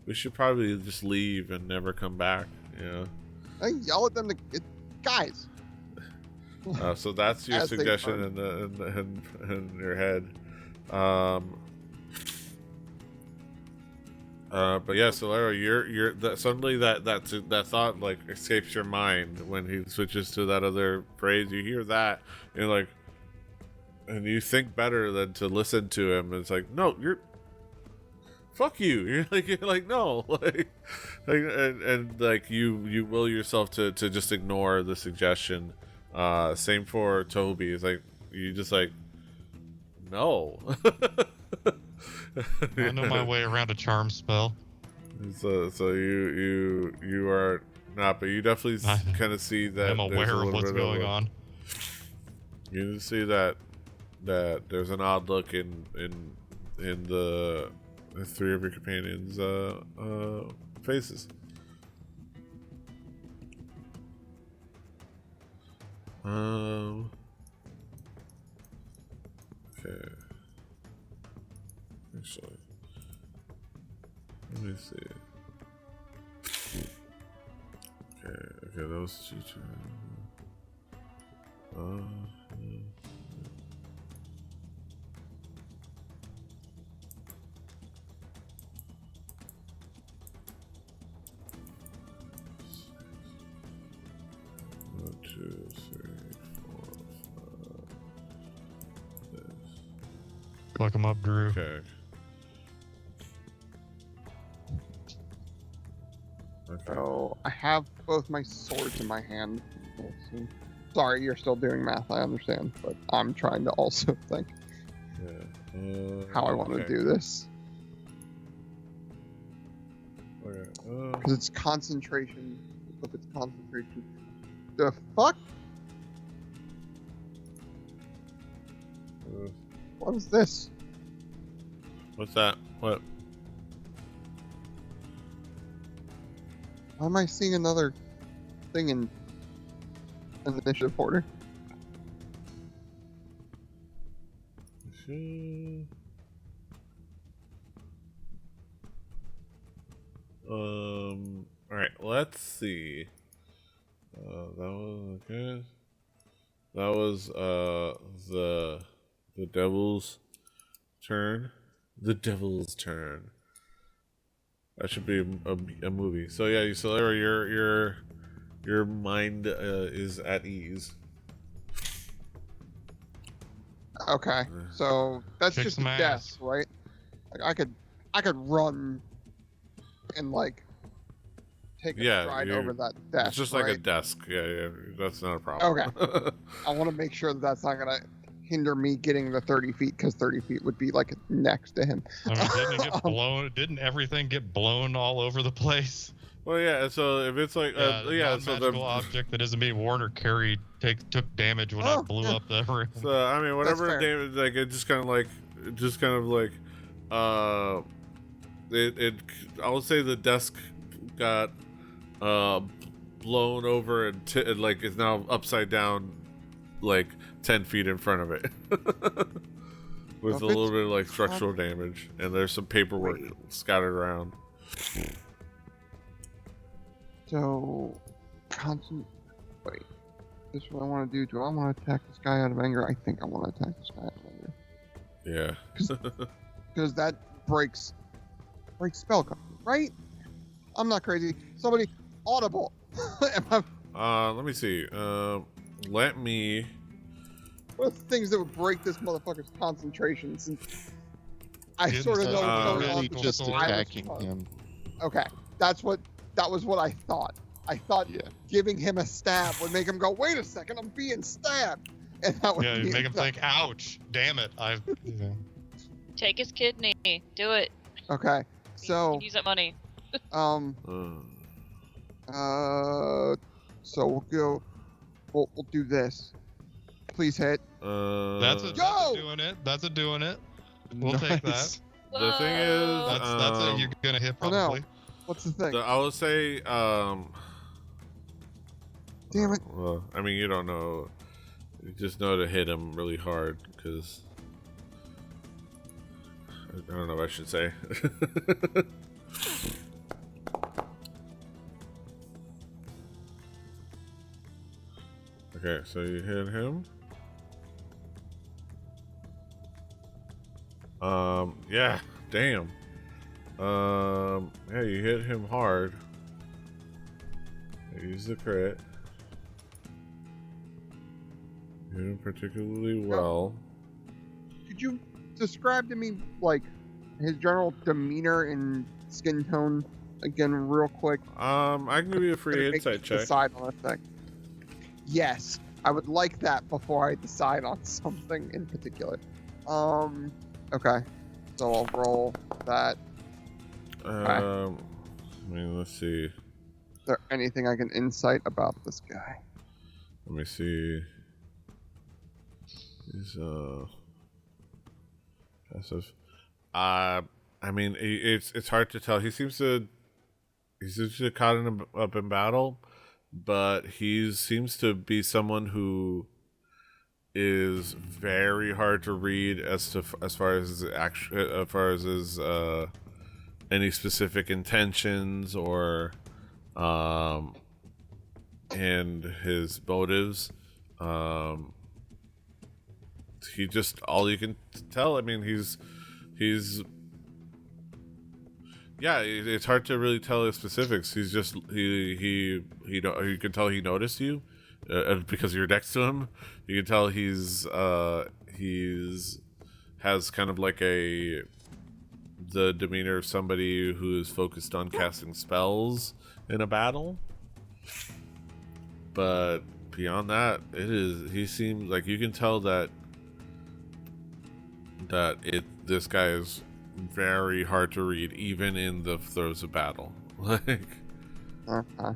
We should probably just leave and never come back. Yeah. I yell at them guys. So that's your As they suggestion in your head. But yeah, Solero, you're suddenly that thought like escapes your mind when he switches to that other phrase. You hear that, and you're like, and you think better than to listen to him. It's like, no, fuck you. You're like no, and like you will yourself to just ignore the suggestion. Same for Toby. It's like you just like no. I know my way around a charm spell. So you are not, but you definitely kind of see that I'm aware of what's going on. You see that there's an odd look in the three of your companions' faces. Okay. Actually, let me see. Okay, those two. One, two, three, four, five. This. Fuck him up, Drew. Okay. So I have both my swords in my hand. Sorry, you're still doing math. I understand, but I'm trying to also think how I want to do this. Because it's concentration. If it's concentration, the fuck? What is this? What's that? What? Why am I seeing another thing in an initiative order? All right. Let's see. That was okay. That was the devil's turn. The devil's turn. That should be a movie. So yeah, your mind is at ease. Okay, so that's Kick just a some ass. desk, right? Like I could run and like take a stride over that desk. It's just right? like a desk. Yeah, that's not a problem. Okay. I want to make sure that that's not gonna hinder me getting the 30 feet, because 30 feet would be like next to him. I mean, didn't it get blown? Didn't everything get blown all over the place? Well, yeah. So if it's like, Yeah, so magical object that isn't being worn or carried took damage when I blew up the room. So I mean, whatever fair. damage, like it just kind of like, it. I'll say the desk got blown over and like is now upside down, like 10 feet in front of it, with a little bit of like structural damage, and there's some paperwork scattered around. So, wait. This is what I want to do. Do I want to attack this guy out of anger? I think I want to attack this guy out of anger. Yeah. Because that breaks spell cover, right? I'm not crazy. Somebody audible. Let me see. Let me. What are the things that would break this motherfucker's concentration? Since I Getting sort of know started. what's going on. Really just because I was attacking caught. him. Okay, that was what I thought. I thought giving him a stab would make him go, "Wait a second, I'm being stabbed," and that would Yeah, be you make him think, "Ouch! Damn it! Take his kidney. Do it. Okay, You so can use that money. so we'll go. We'll do this. Please hit. That's a doing it. That's a doing it. We'll take that. The thing is, That's it. You're gonna hit Oh, probably. no. What's the thing? I would say, Damn it. well, I mean, you don't know. You just know to hit him really hard, because I don't know what I should say. Okay, so you hit him. Yeah, damn. Yeah, you hit him hard. Use the crit. You hit him particularly well. Could you describe to me, like, his general demeanor and skin tone again, real quick? I can give you a free Gonna make insight me check. Decide on a thing. Yes, I would like that before I decide on something in particular. Okay, so I'll roll that. I mean, let's see. Is there anything I can insight about this guy? Let me see. He's passive. I mean, it's hard to tell. He's usually caught up in battle, but he seems to be someone who is very hard to read as far as his any specific intentions or and his motives. He just, all you can tell, I mean, he's yeah, it's hard to really tell his specifics. He's just you can tell he noticed you because you're next to him. You can tell he's has kind of like the demeanor of somebody who is focused on casting spells in a battle. But beyond that, he seems like you can tell that this guy is very hard to read, even in the throes of battle. Like, Okay.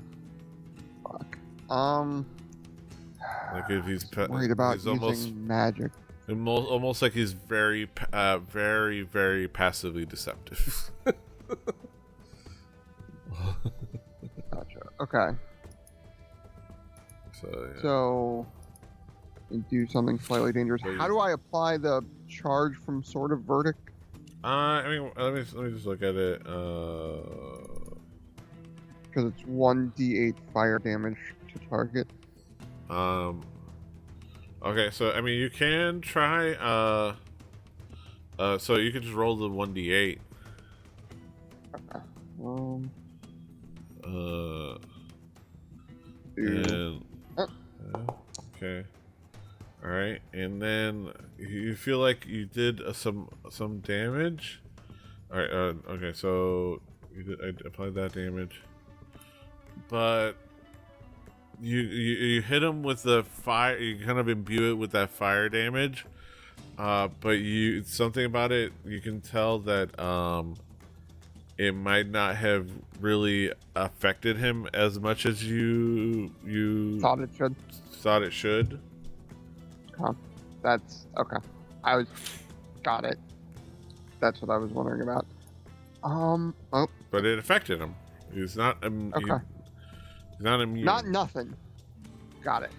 Fuck. like if he's Worried about he's using magic. almost like he's very, very, very passively deceptive. Gotcha. Okay. So, yeah. So, you do something slightly dangerous. So How do I apply the charge from Sword of Verdict? I mean, let me just look at it. Because it's 1d8 fire damage to target. Okay, so I mean, you can try. So you can just roll the 1d8. Okay. And okay, all right, and then you feel like you did some damage. All right, okay, so I applied that damage, but you hit him with the fire. You kind of imbue it with that fire damage, but something about it. You can tell that it might not have really affected him as much as you Thought it should. thought it should. Huh. That's okay. Got it. That's what I was wondering about. Oh, But it affected him. He's not. okay. He's not immune. Not nothing. Got it.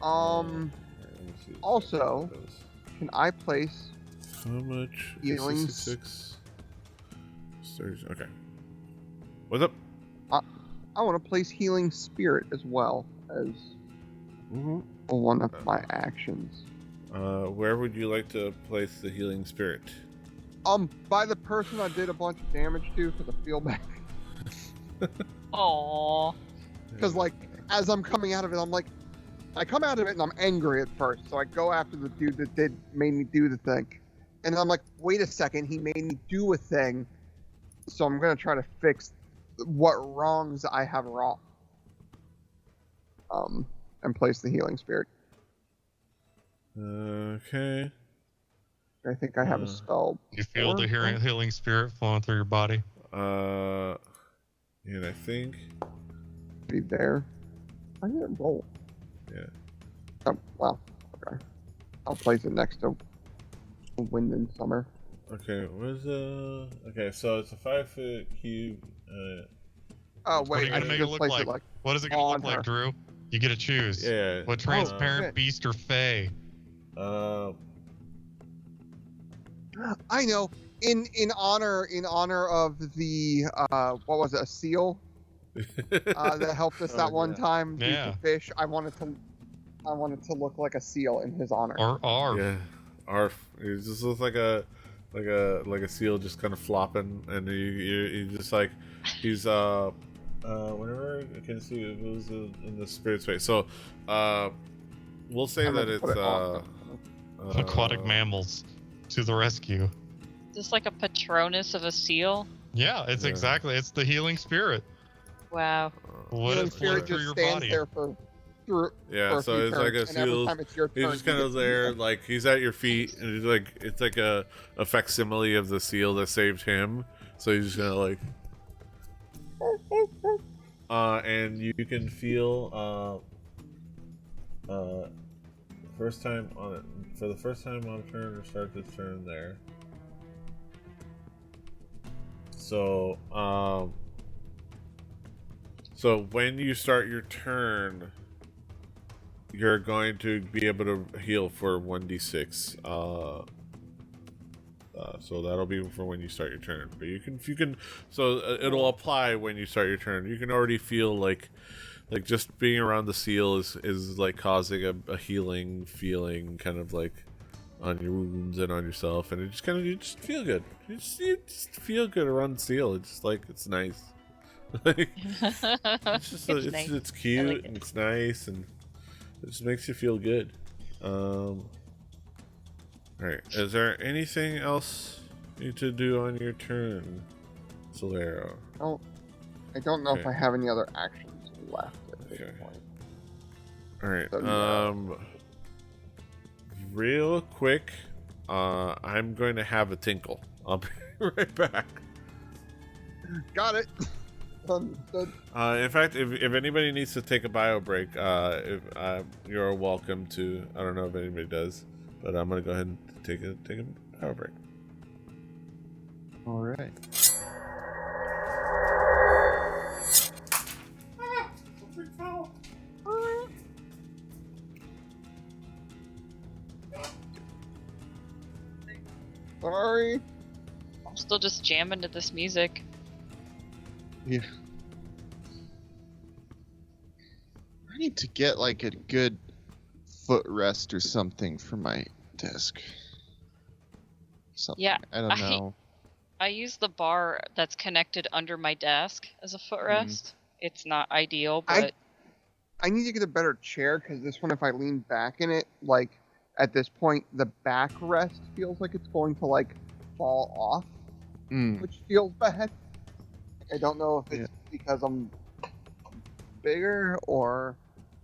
Alright, let me see. Also, can I place How much? Healing 66. Okay. What's up? I want to place Healing Spirit as well as Mm-hmm. one of my actions. Where would you like to place the healing spirit? By the person I did a bunch of damage to for the feel back. Aww. Because, like, as I'm coming out of it, I'm like, I come out of it and I'm angry at first. So I go after the dude that made me do the thing. And I'm like, wait a second, he made me do a thing. So I'm going to try to fix what wrongs I have wrong. And place the healing spirit. Okay. I think I have a spell. You feel the healing spirit flowing through your body. And I think. Be there. I didn't roll. Yeah. Oh, well, okay. I'll place it next to Wind and Summer. Okay, where's okay, so it's a 5-foot cube. Oh, What are wait, you I gonna should make it just look place like? it like. What is it gonna look on like, her. Drew? You get to choose. Yeah. What transparent shit. beast or fey? I know. In honor of the what was it, a seal that helped us that one time. Yeah. The fish. I wanted to look like a seal in his honor. Or arf. Yeah. Arf. It just looks like a seal just kind of flopping, and you just like he's whenever I can see it was in the spirit space. So we'll say I'm that gonna it's put it on. Aquatic mammals to the rescue. this like a Patronus of a seal? Yeah, it's Yeah. exactly. It's the healing spirit. Wow. Let Healing it flow spirit through just your stands body. there for a Yeah, so few it's like turns, a and every seal. time it's your turn, He's just you kind of get there, healed. like he's at your feet, and he's like it's like a facsimile of the seal that saved him. So he's just gonna like, and you can feel first time on it for the first time on turn or start this turn there. So so when you start your turn, you're going to be able to heal for 1d6. So that'll be for when you start your turn. But you can. So it'll apply when you start your turn. You can already feel like just being around the seal is like causing a healing feeling, kind of like on your wounds and on yourself, and it just kind of you just feel good. You just feel good around the seal. It's just like it's nice. Like, it's just nice. it's cute like it. and it's nice and it just makes you feel good. All right. Is there anything else you need to do on your turn, Solero? Oh, I don't know if Okay. I have any other actions left at this Okay. point. All right. So, yeah. Real quick, I'm going to have a tinkle. I'll be right back. Got it. Understood. In fact, if anybody needs to take a bio break, you're welcome to. I don't know if anybody does, but I'm gonna go ahead and take a bio break. All right. Sorry. I'm still just jamming to this music. Yeah. I need to get like a good footrest or something for my desk. Something. Yeah, I don't know. I use the bar that's connected under my desk as a footrest. It's not ideal, but I need to get a better chair because this one, if I lean back in it, like at this point, the backrest feels like it's going to like fall off, which feels bad. I don't know if it's because I'm bigger or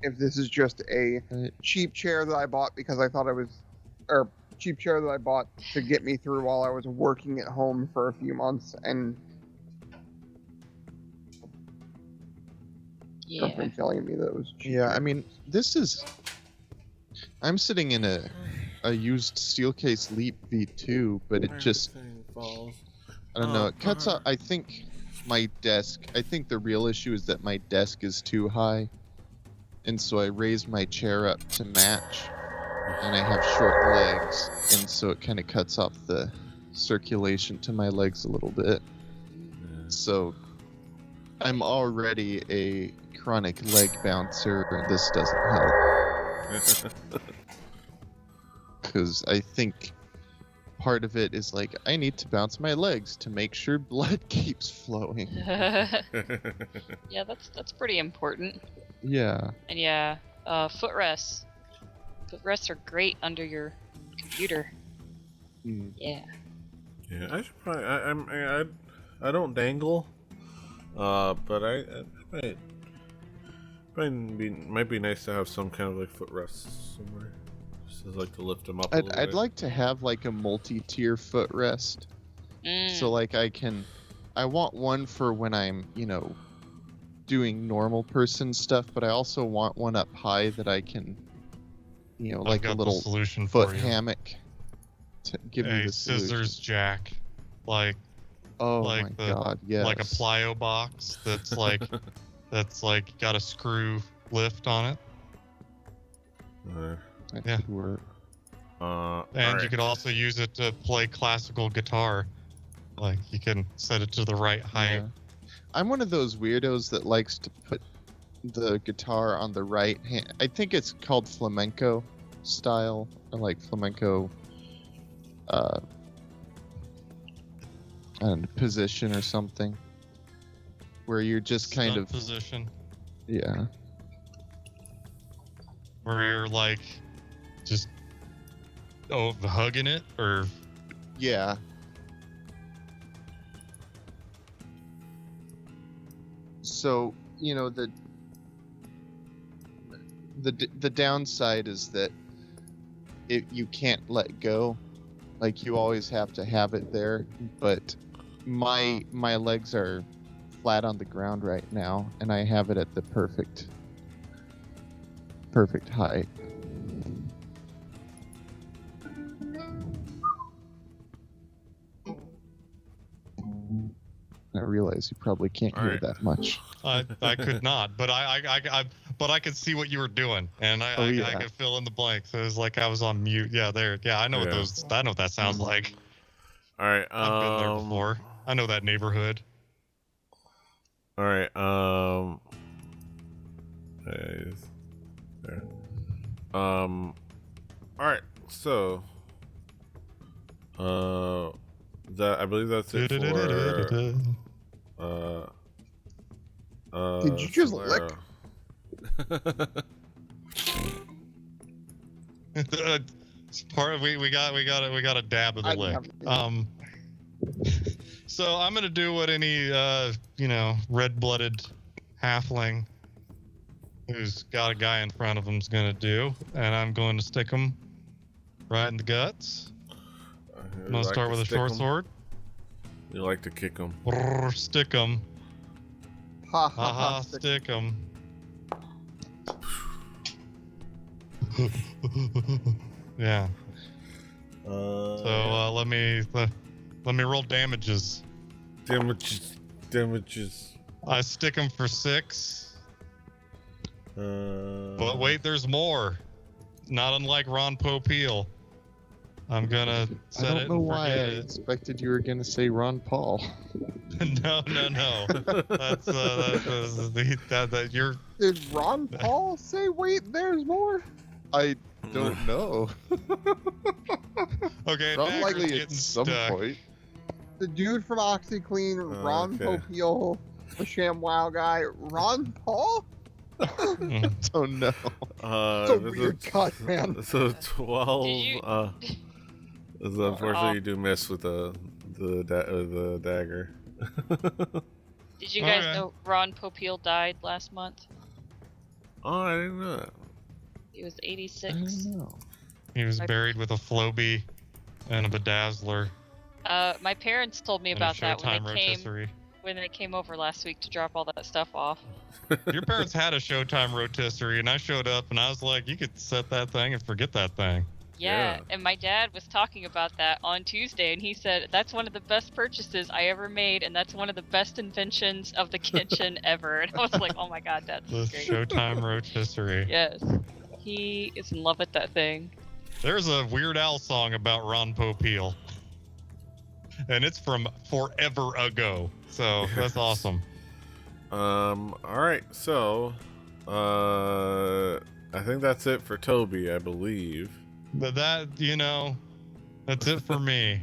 if this is just a cheap chair that I bought because I thought cheap chair that I bought to get me through while I was working at home for a few months and yeah. something telling me that it was cheap. Yeah, I mean, I'm sitting in a used Steelcase Leap V2, but it just, falls. I don't know, it cuts out, I think my desk, I think the real issue is that my desk is too high, and so I raise my chair up to match, and I have short legs, and so it kind of cuts off the circulation to my legs a little bit. So I'm already a chronic leg bouncer, and this doesn't help. Because I think part of it is like, I need to bounce my legs to make sure blood keeps flowing. Yeah, that's pretty important. Yeah. And yeah, footrests. Footrests are great under your computer. Yeah. Yeah, I should probably. I don't dangle, but I might be nice to have some kind of like footrest somewhere, just to, like to lift them up. I'd like to have like a multi-tier footrest. So like I want one for when I'm, doing normal person stuff, but I also want one up high that I can, I've like a got little the solution foot for you. hammock to give me A the scissors solution. jack, like Oh like my the- god, yes. like a plyo box that's like got a screw lift on it. That yeah. could work. And you could also use it to play classical guitar. Like you can set it to the right height. Yeah. I'm one of those weirdos that likes to put the guitar on the right hand. I think it's called flamenco style, or like flamenco I don't know, position or something. Where you're just kind Stunt of position yeah. where you're like just hugging it or Yeah. So the downside is that you can't let go. Like you always have to have it there. But my legs are flat on the ground right now, and I have it at the perfect height. I realize you probably can't hear Alright. that much. I could not, but I could see what you were doing, and I could fill in the blanks. It was like I was on mute. Yeah, there. Yeah, I know what I know what that sounds like. All right. I've been there before. I know that neighborhood. All right. There. All right. So, that I believe that's it for. Did you just lick? We got a dab of the lick. So I'm gonna do what any red-blooded halfling who's got a guy in front of him's gonna do, and I'm going to stick him right in the guts. I'm gonna start with a short sword. You like to kick him. Stick him. Ha ha Haha, ha. stick him. Yeah. So let me roll damages. Damages. I stick him for 6. But wait, there's more. Not unlike Ron Popeil. I'm gonna set it. I don't know and why I forget it. expected you were gonna say Ron Paul. No. That's that you're. Did Ron Paul say, wait, there's more? I don't know. Okay, Probably Dagger's at getting some stuck. point. The dude from OxyClean, Ron okay. Popeil, the ShamWow guy, Ron Paul? Don't know. It's a weird cut, man. So 12. Did you- Unfortunately, you do miss with the dagger. Did you guys Okay. know Ron Popeil died last month? Oh, I didn't know that. He was I 86. don't know. He was buried with a Floby and a bedazzler My parents told me and a about that Showtime rotisserie. when they came over last week to drop all that stuff off. Your parents had a Showtime rotisserie, and I showed up, and I was like, "You could set that thing and forget that thing." Yeah, Yeah. and my dad was talking about that on Tuesday, and he said that's one of the best purchases I ever made, and that's one of the best inventions of the kitchen ever. And I was like, oh my god, that's The great. Showtime rotisserie. Yes, he is in love with that thing. There's a Weird Al song about Ron Popeil, and it's from forever ago. So that's awesome. All right. So, I think that's it for Toby, I believe. But that's it for me.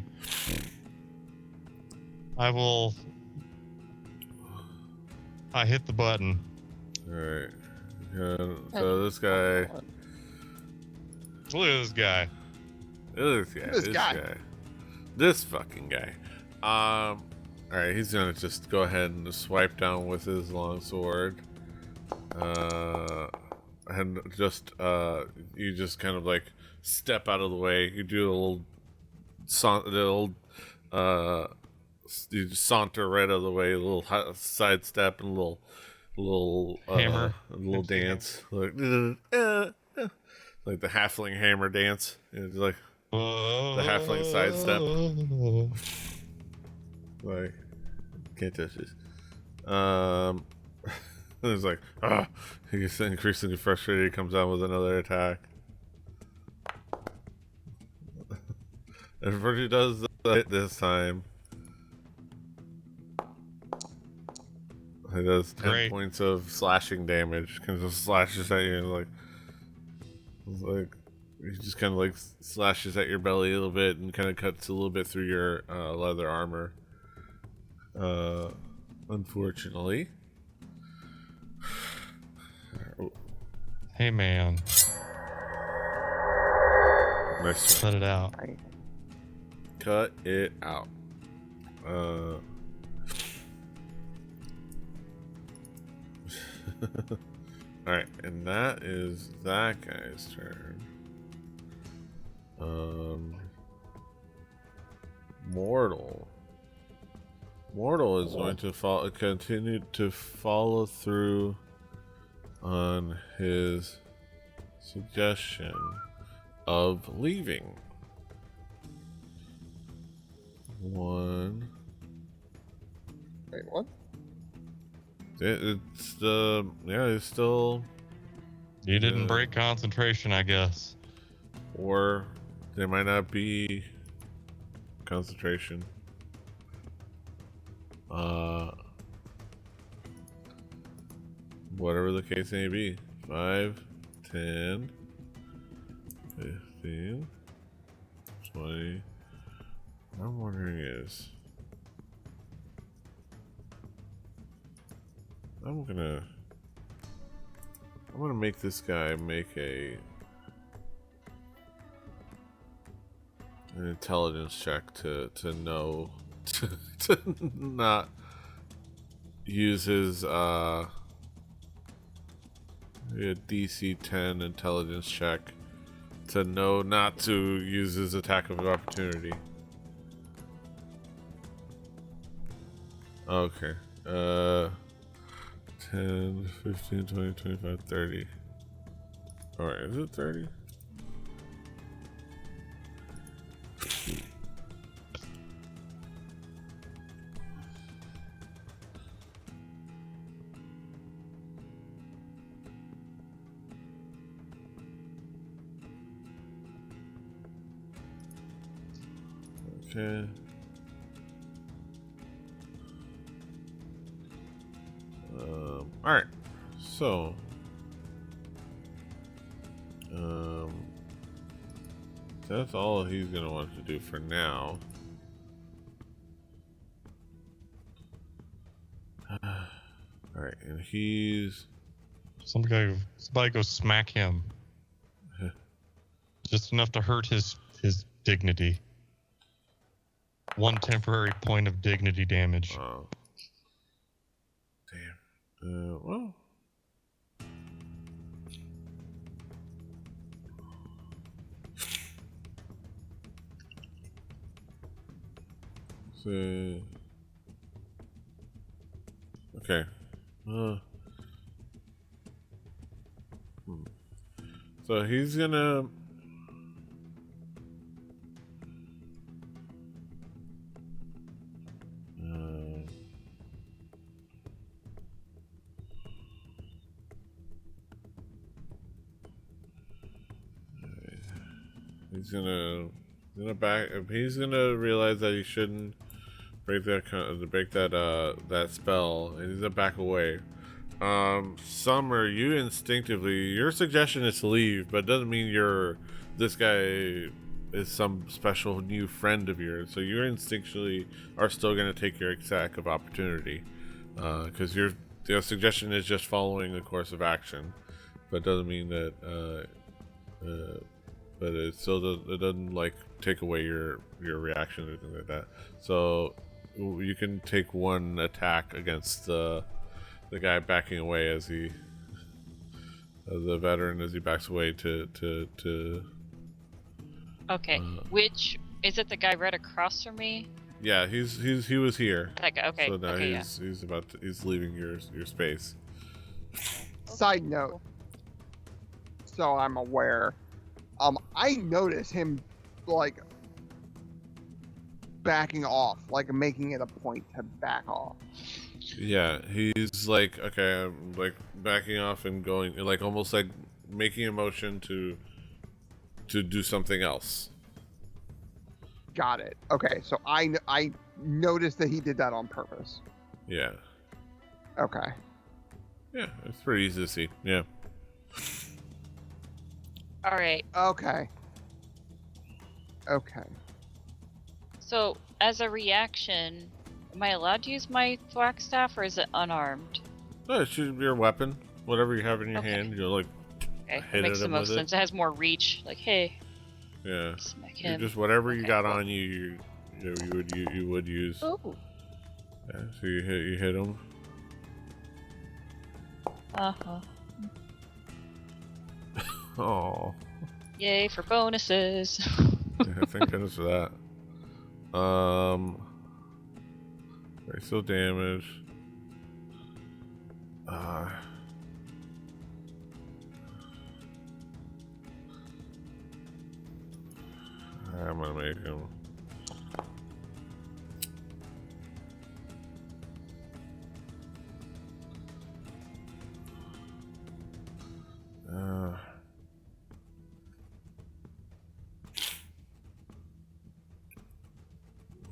I hit the button. All right. So this guy. Look at this guy. This guy. This fucking guy. All right. He's gonna just go ahead and swipe down with his long sword. And just you just kind of like step out of the way. You do a little you just saunter right out of the way, a little sidestep and a little Hammer. a little dance, like the halfling hammer dance. It's like The halfling sidestep. Like can't touch this. It's like he gets increasingly frustrated. He comes out with another attack. And Virgil does the hit this time. He does 10 Great. points of slashing damage. Kind of just slashes at you, and like he just kind of like slashes at your belly a little bit, and kind of cuts a little bit through your leather armor. Unfortunately. Hey man, Nice. cut it out. Cut it out. Alright, and that is that guy's turn. Mortal. Mortal is going to continue to follow through on his suggestion of leaving. One. Wait, what? It's the it's still. You didn't break concentration, I guess. Or there might not be concentration. Whatever the case may be. 5, 10, 15, 20. What I'm wondering is, I'm gonna make this guy make an intelligence check to know to not use his DC 10 intelligence check to know not to use his attack of opportunity. Okay. 10, 15, 20, 25, 30. Alright, is it 30? Okay. Alright. So that's all he's gonna want to do for now. Alright, and he's Somebody go smack him. Just enough to hurt his dignity. 1 temporary point of dignity damage. oh. Damn. Well. So, okay. So he's gonna he's gonna realize that he shouldn't break that spell, and he's gonna back away. Summer, you instinctively, your suggestion is to leave, but it doesn't mean this guy is some special new friend of yours. So you instinctually are still gonna take your attack of opportunity, because your suggestion is just following the course of action, but it doesn't mean that but it doesn't like take away your reaction or anything like that. So you can take 1 attack against the guy backing away as the veteran as he backs away to Okay. Which is it? The guy right across from me? yeah, he was here. That guy. Okay. So now okay, he's leaving your space. Side note, so I'm aware. I notice him like backing off, like making it a point to back off. Yeah, he's like, okay, I'm like backing off and going, like almost like making a motion to do something else. Got it. Okay, so I noticed that he did that on purpose. Yeah. Okay. Yeah, it's pretty easy to see. Yeah. All right. Okay. Okay. So, as a reaction, am I allowed to use my thwack staff, or is it unarmed? No, it should be your weapon. Whatever you have in your Okay. hand, you'll like Okay, hit that makes it the with most it. sense. It has more reach. Like, hey, Yeah. smack You him. just whatever you Okay, got cool. on you would use. Ooh. Yeah, so you hit him. Uh-huh. Oh. Yay for bonuses. Yeah, thank goodness for that. Very still damage. I'm gonna make him.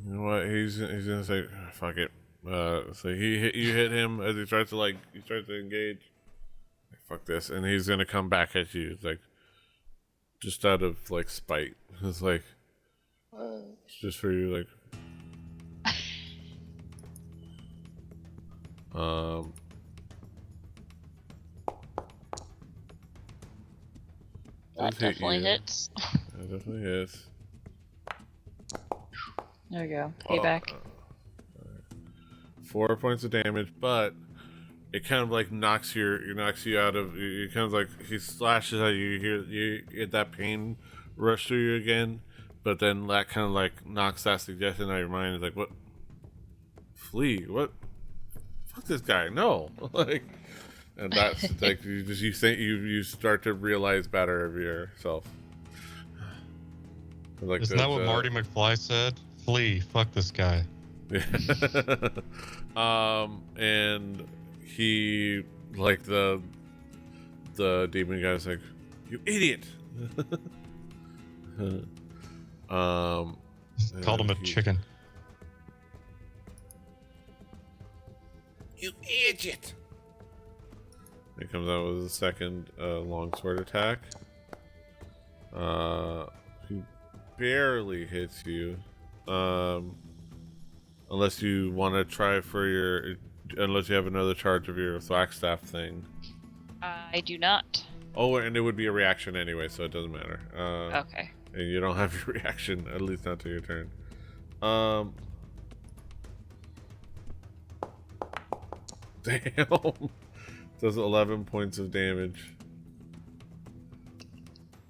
You know what? He's gonna say, "Fuck it." So you hit him as he tries to engage. Like, fuck this, and he's gonna come back at you, like just out of like spite. It's like it's just for you, like. That definitely hits. That definitely hits. There we go. Payback. 4 points of damage, but it kind of like knocks you out of. You kind of like he slashes at you. You get that pain rush through you again, but then that kind of like knocks that suggestion out of your mind. It's like, what? Flee? What? Fuck this guy! No, like, and that's like you think you start to realize better of yourself. Like Isn't that what Marty McFly said? Flee. Fuck this guy. Yeah. And he, like, the demon guy's like, "You idiot!" Called him a chicken. You idiot! He comes out with a second longsword attack. He barely hits you. Unless you want to try for unless you have another charge of your thwack staff thing. I do not. Oh, and it would be a reaction anyway, so it doesn't matter. Okay. And you don't have your reaction, at least not to your turn. Damn. Does 11 points of damage.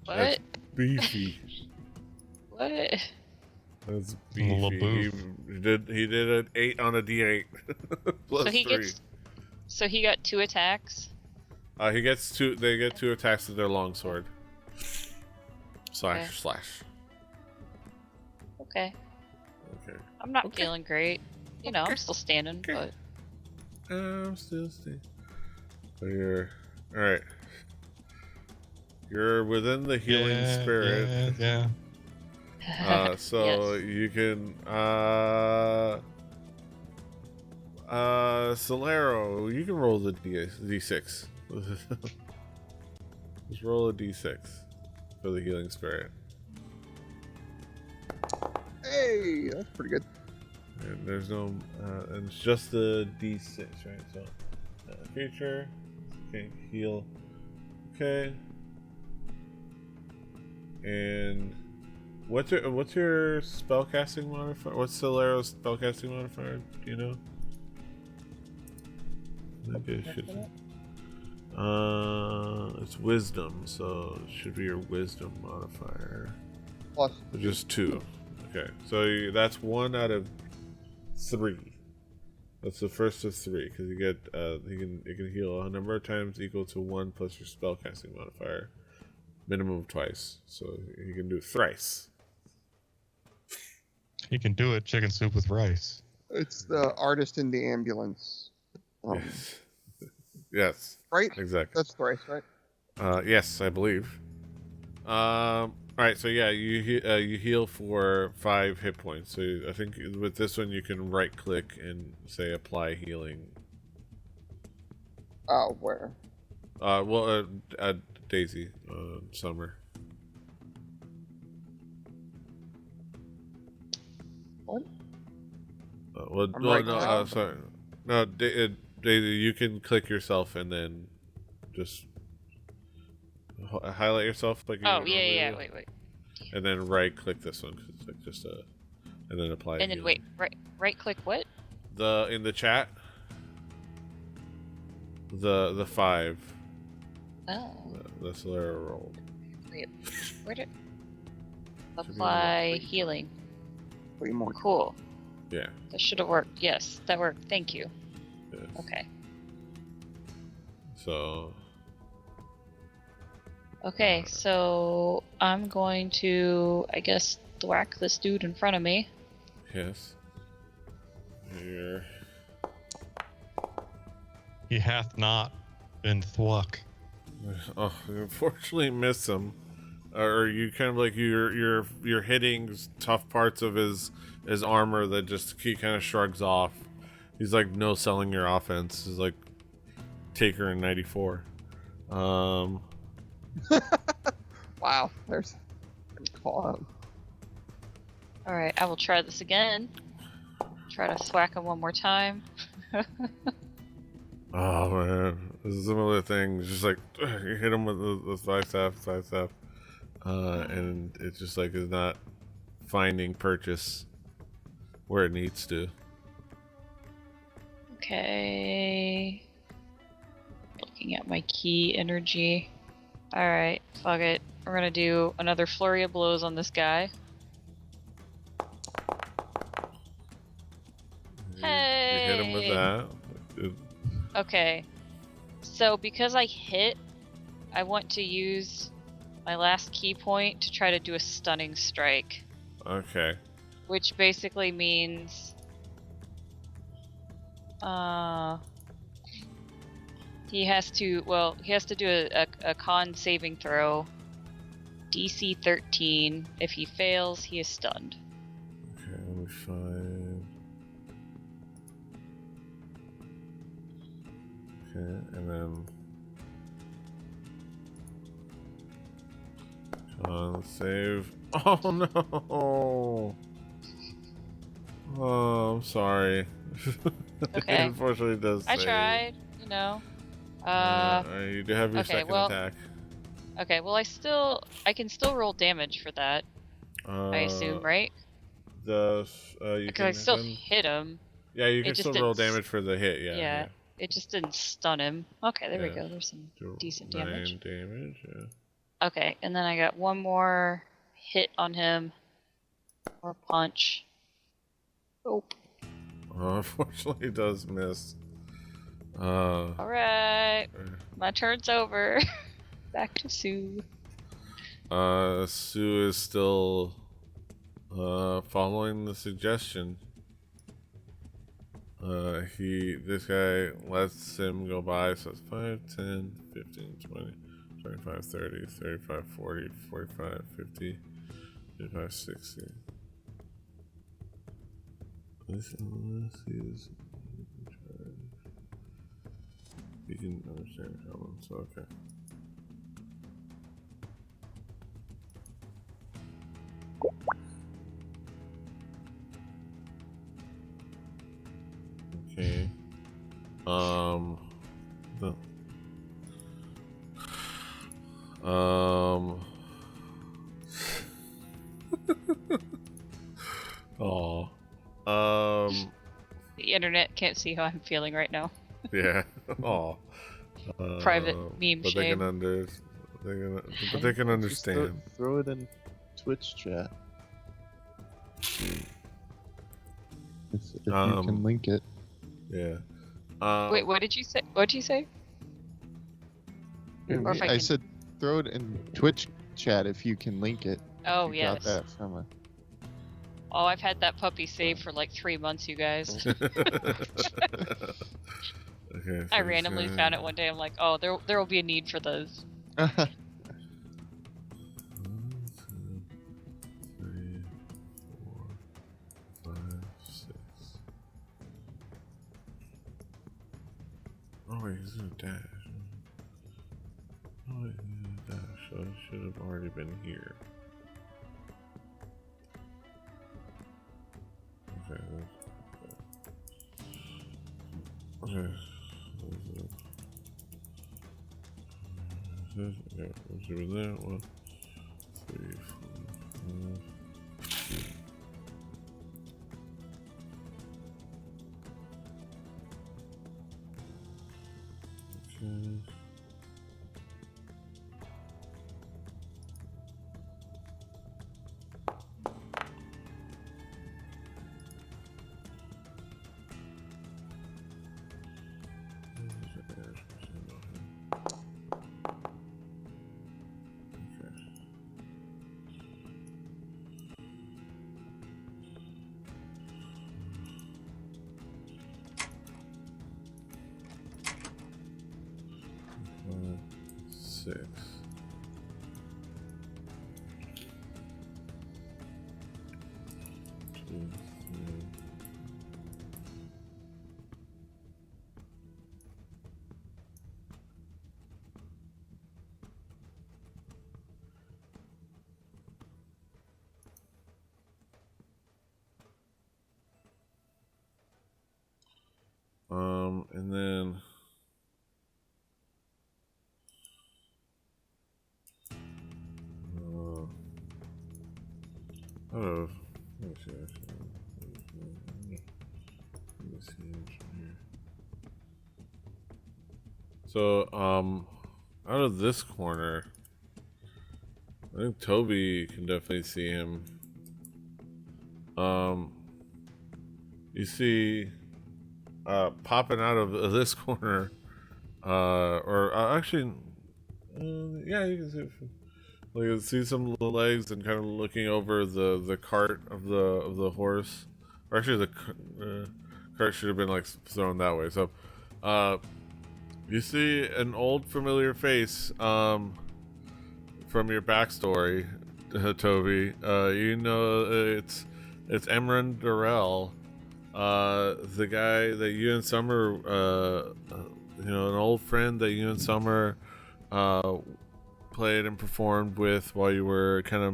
What? That's beefy. What? That's Little beefy. boof. He did an 8 on a D8. Plus So he 3. gets. So he got 2 attacks. He gets 2. They get 2 attacks with their longsword. Slash. Okay. Slash. Okay. Okay. I'm not Okay. feeling great. You know, I'm still standing, Okay. but I'm still staying. So you're all right. You're within the healing spirit. Yeah. So Yes. you can Solero, you can roll the D6. Just roll a D6 for the healing spirit. Hey, that's pretty good. And there's no and it's just the D6, right? So creature can heal. Okay. And what's your spellcasting modifier? What's Solero's spellcasting modifier? Do you know? I think it should. It's wisdom, so it should be your wisdom modifier. Plus, Just 2. Okay, so that's 1 out of 3. That's the first of 3 because you get it can heal a number of times equal to 1 plus your spellcasting modifier, minimum of twice. So you can do it thrice. He can do it. Chicken soup with rice. it's the artist in the ambulance. Yes. Yes. Right? Exactly. That's thrice, right? Yes, I believe. All right, so yeah, you heal for 5 hit points. So I think with this one you can right click and say apply healing. Where? Daisy, Summer. What? I'm No, right now. sorry. No, Daisy, you can click yourself and then just highlight yourself like. You Oh normally yeah. do. Wait. And then right click this one 'cause it's like just and then apply. And then healing. wait. Right click what? In the chat. The 5. Oh. The Solera rolled. Wait, where did apply Three. healing? 3 more. Cool. Yeah. That should have worked. Yes, that worked. Thank you. Yes. Okay. So. Okay, so I'm going to, I guess, thwack this dude in front of me. Yes. Here. He hath not been thwuck. Oh, unfortunately, miss him. Or you kind of like you're hitting tough parts of his armor that just he kind of shrugs off. He's like no selling your offense. He's like Taker in '94. Wow, there's call out. All right, I will try this again. Try to thwack him one more time. Oh man, this is another thing. Just like you hit him with the side staff, and it just like is not finding purchase where it needs to. Okay. Looking at my key energy. Alright, fuck it. We're gonna do another flurry of blows on this guy. You hit him with Hey! that. Okay. So because I hit, I want to use my last key point to try to do a stunning strike. Okay. Which basically means he has to do a con saving throw, DC 13. If he fails, he is stunned. Okay, let me find. Okay, and then con save. Oh no! Oh, I'm sorry. Okay. Unfortunately, it does. I save. tried, you know. You do have your okay, second well- attack. Okay, well I can still roll damage for that, I assume, right? You Because can I still then- hit him. Yeah, you it can just still roll didn't damage for the hit. Yeah. Yeah. It just didn't stun him. Okay, there we Yeah. go. There's some Do decent 9 damage. damage. Yeah. Okay, and then I got one more hit on him. Or punch. Oh. Unfortunately, it does miss. Alright. My turn's over. Back to Sue. Sue is still following the suggestion. This guy lets him go by, so it's 5, 10, 15, 20, 25, 30, 35, 40, 45, 50, 55, 60. Let's see this. You can understand how long, so okay. Okay. The oh. The internet can't see how I'm feeling right now. Yeah. Oh. Private meme but shame. they can Just understand. throw it in Twitch chat. If you can link it. Yeah. Wait, what did you say? What'd you say? Or if I I can- said throw it in Twitch chat if you can link it. Oh, You got yes. that from a... Oh, I've had that puppy saved for like 3 months, you guys. Okay. I randomly found it one day. I'm like, oh, there will be a need for those. 1, 2, 3, 4, 5, 6. Oh wait, he's gonna dash. Oh wait, he's gonna dash. So he should have already been here. Okay. Okay. Okay, what's over there? 1, 3, 4, 5. Six. Two, three. And then oh, let me see. Let me see here. So, out of this corner, I think Toby can definitely see him. You see, popping out of this corner, actually, yeah, you can see. Like, you can see some little legs and kind of looking over the cart of the horse. Or actually, the cart should have been like thrown that way. So, you see an old familiar face from your backstory, Toby. You know it's Emran Durrell, the guy that you and Summer, an old friend that you and Summer played and performed with while you were kind of,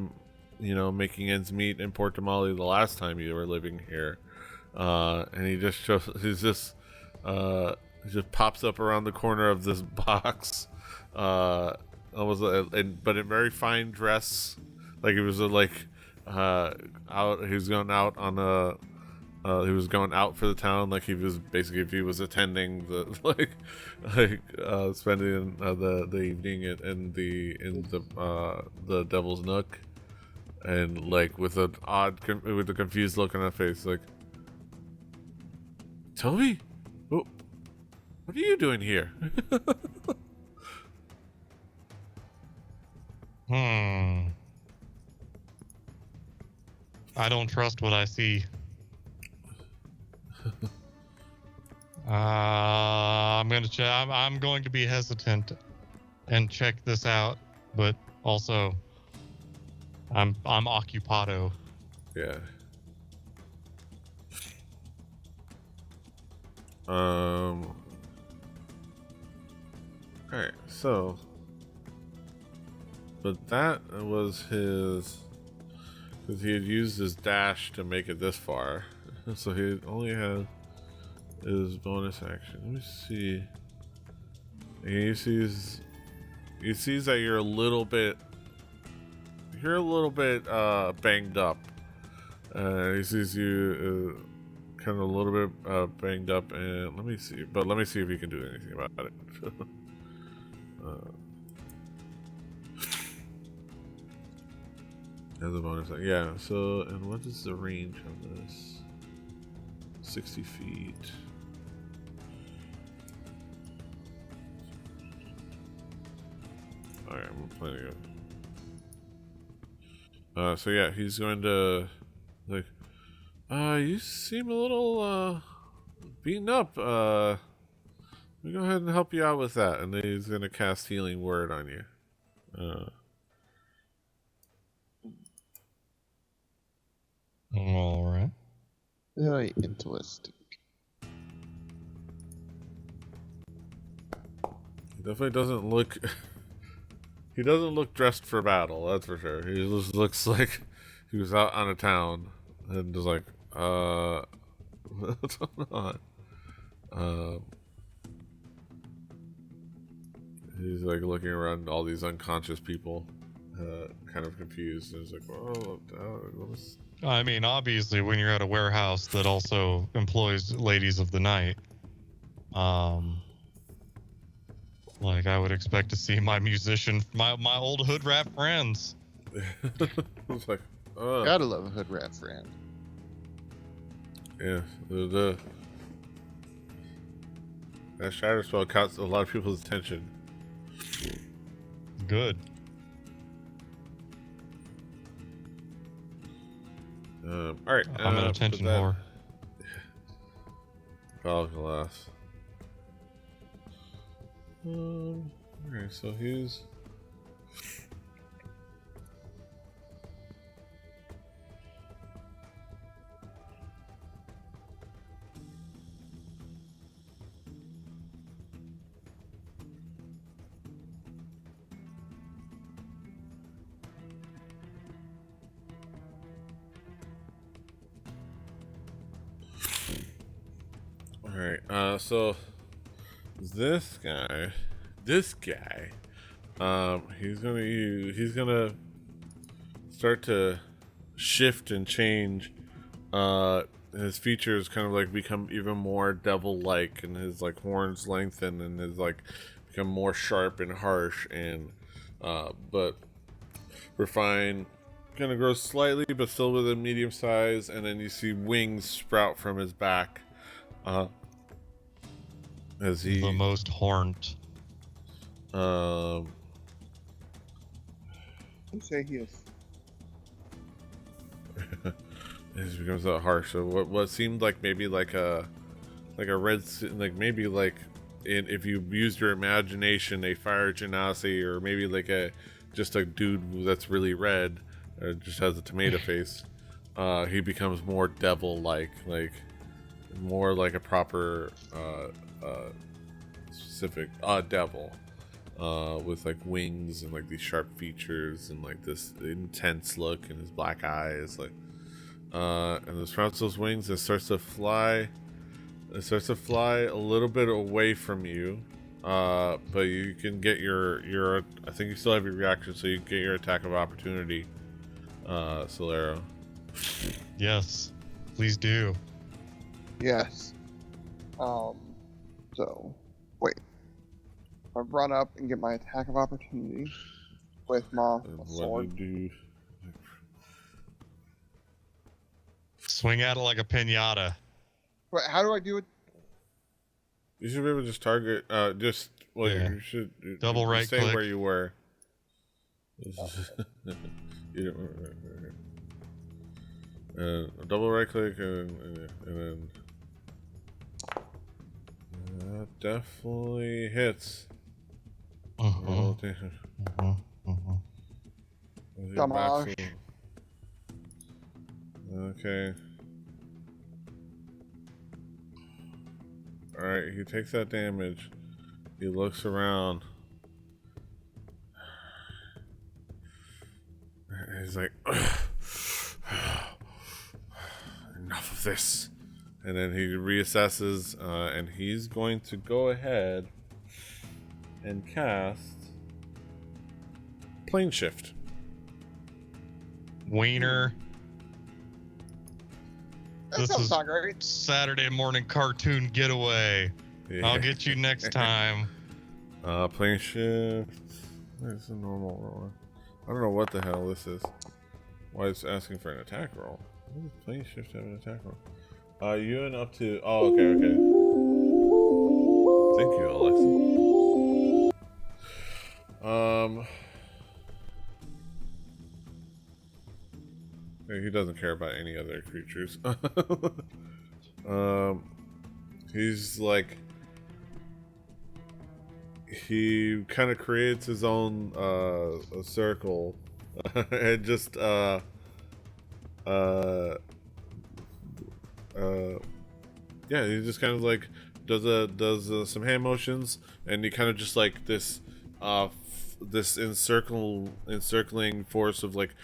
making ends meet in Port Damali the last time you were living here. And he just pops up around the corner of this box, but in very fine dress, like he was out. He was going out on a. He was going out for the town, like he was basically if he was attending the spending the evening in the Devil's Nook, and like with a confused look on her face, like, Toby, what are you doing here? I don't trust what I see. I'm going to be hesitant and check this out, but also I'm occupado. Yeah. Alright, so but that was his, because he had used his dash to make it this far. So he only had his bonus action. Let me see. And he sees that you're a little bit banged up. He sees you kind of a little bit banged up, and let me see if he can do anything about it. As a bonus, yeah. So, and what is the range on this? 60 feet. Alright, I'm planning it. So yeah, he's going to, like, you seem a little, beaten up. Let me go ahead and help you out with that. And then he's going to cast Healing Word on you. Alright. Very interesting. He definitely doesn't look... He doesn't look dressed for battle, that's for sure. He just looks like he was out on a town and just like, what's going on? He's like looking around all these unconscious people, kind of confused. And he's like, "Oh, I mean, obviously, when you're at a warehouse that also employs ladies of the night, Like I would expect to see my my old hood rat friends. It's like, Gotta love a hood rat friend. yeah, that shatter spell caught a lot of people's attention. Good. All right, I'm an attention whore. Valve glass. Okay, so he's. Alright, so this guy, he's gonna start to shift and change. His features kind of like become even more devil-like, and his like horns lengthen, and his like become more sharp and harsh, and but refined. Kind of grows slightly, but still within medium size, and then you see wings sprout from his back. As he The most horned. You say he is. It becomes that harsh. So what seemed like maybe like a red, like maybe like if you used your imagination, a fire genasi, or maybe like just a dude that's really red, or just has a tomato face. He becomes more devil-like, like more like a proper specific devil, with like wings and like these sharp features and like this intense look in his black eyes, like and it sprouts those wings. It starts to fly. It starts to fly a little bit away from you, but you can get your. I think you still have your reaction, so you can get your attack of opportunity, Solero. Yes, please do. Yes. So, wait. I run up and get my attack of opportunity with my sword. What do you do? Swing at it like a pinata. Wait, how do I do it? You should be able to just target. Yeah. You should Double you right stay click. where you were. You don't, double right click and then that definitely hits. Roll attention. Damage. Okay. Alright, he takes that damage. He looks around. He's like, enough of this. And then he reassesses, and he's going to go ahead and cast Plane Shift. Wiener. That This sounds is not great. Saturday morning cartoon getaway. I'll get you next time. Plane Shift. It's a normal roll. I don't know what the hell this is. Why it's asking for an attack roll? Why does Plane Shift have an attack roll? You and up to. Oh, okay. Thank you, Alexa. He doesn't care about any other creatures. He's like, he kind of creates his own a circle, and just yeah, he just kind of like does some hand motions, and he kind of just like this this encircling force of like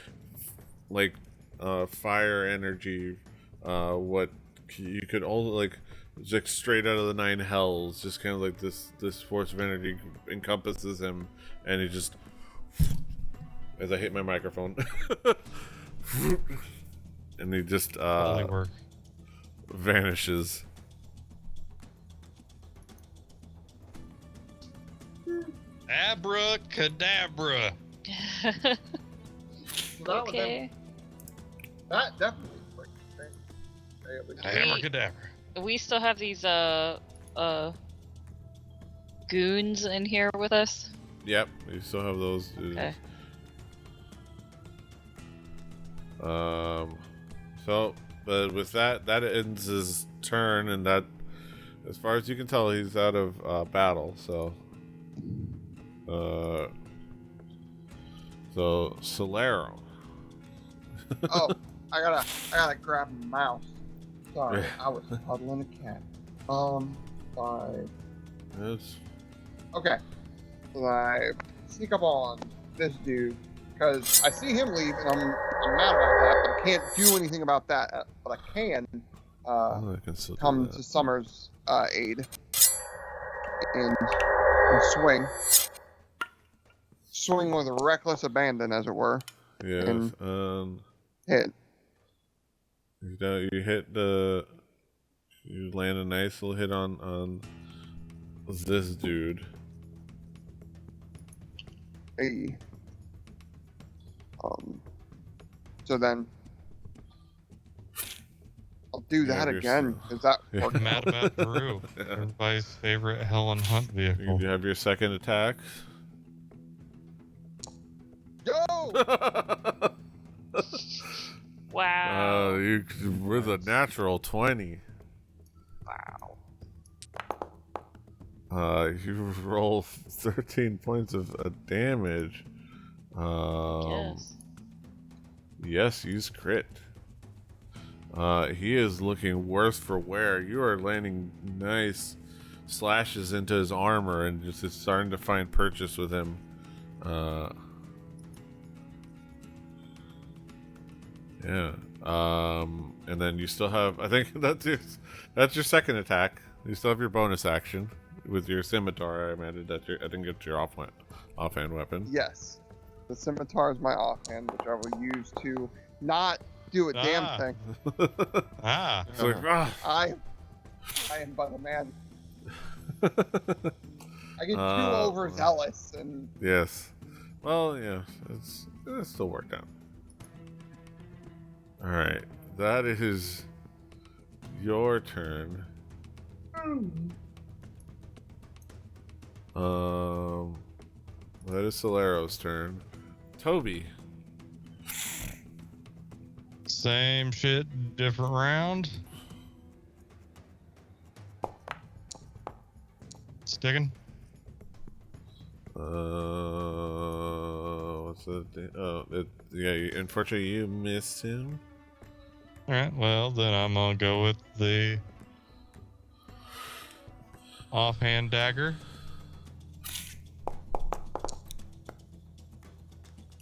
fire energy, what you could only like just straight out of the nine hells, just kind of like this force of energy encompasses him, and he just, as I hit my microphone, and he just Holy work. vanishes. Abracadabra. Okay. That definitely works. Abracadabra. We still have these goons in here with us. Yep, you still have those dudes. Okay. So, but with that ends his turn, and that, as far as you can tell, he's out of battle. So, Solero. Oh, I gotta grab a mouse. Sorry, I was huddling a cat. 5. Yes. Okay. So I sneak up on this dude because I see him leave, and I'm mad about that, but I can't do anything about that. But I can I can still do come that. to Summer's aid and swing with reckless abandon, as it were. Yes. And hit. You land a nice little hit on this dude. Hey. So then I'll do that again because that worked. Mad About Peru. Everybody's favorite Helen Hunt vehicle. You have your second attack. Go! Wow. You with a natural 20. Wow. You roll 13 points of damage. Yes. Yes, use crit. He is looking worse for wear. You are landing nice slashes into his armor, and just it's starting to find purchase with him. Yeah. And then you still have, I think that's your second attack. You still have your bonus action with your scimitar. I imagine that I didn't get your offhand weapon. Yes. The scimitar is my offhand, which I will use to not do a damn thing. It's like, I am but a man. I get too overzealous and yes. Well, yeah, it still worked out. All right, that is your turn. That is Solero's turn. Toby. Same shit, different round. Sticking. What's that? Unfortunately, you missed him. All right. Well, then I'm gonna go with the offhand dagger.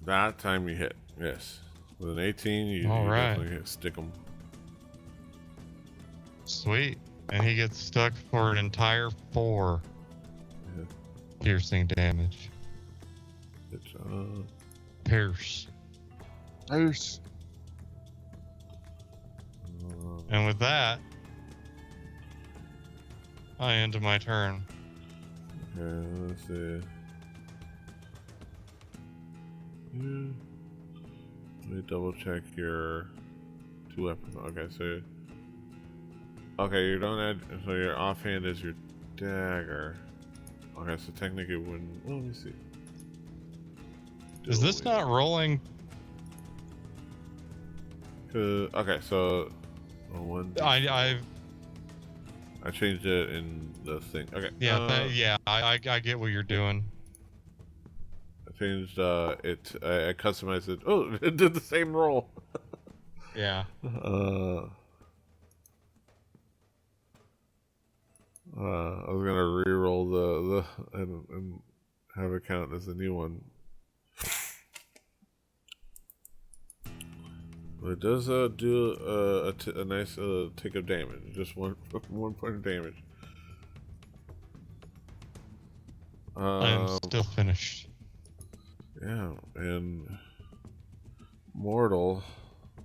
That time you hit. Yes. With an 18, you definitely stick him. Sweet. And he gets stuck for an entire 4 piercing damage. Good job. Pierce. Nice. And with that, I end my turn. Okay, let's see. Let me double check your 2 weapons. Okay, you don't add. So your offhand is your dagger. Okay, so technically it wouldn't. Well, let me see. Is this not rolling? Okay, so I changed it in the thing. Okay. Yeah, I get what you're doing. I changed it. I customized it. Oh, it did the same roll. Yeah. I was gonna re-roll the and have it count as a new one. But it does do a nice tick of damage. Just one point of damage. I am still finished. Yeah, and Mortal.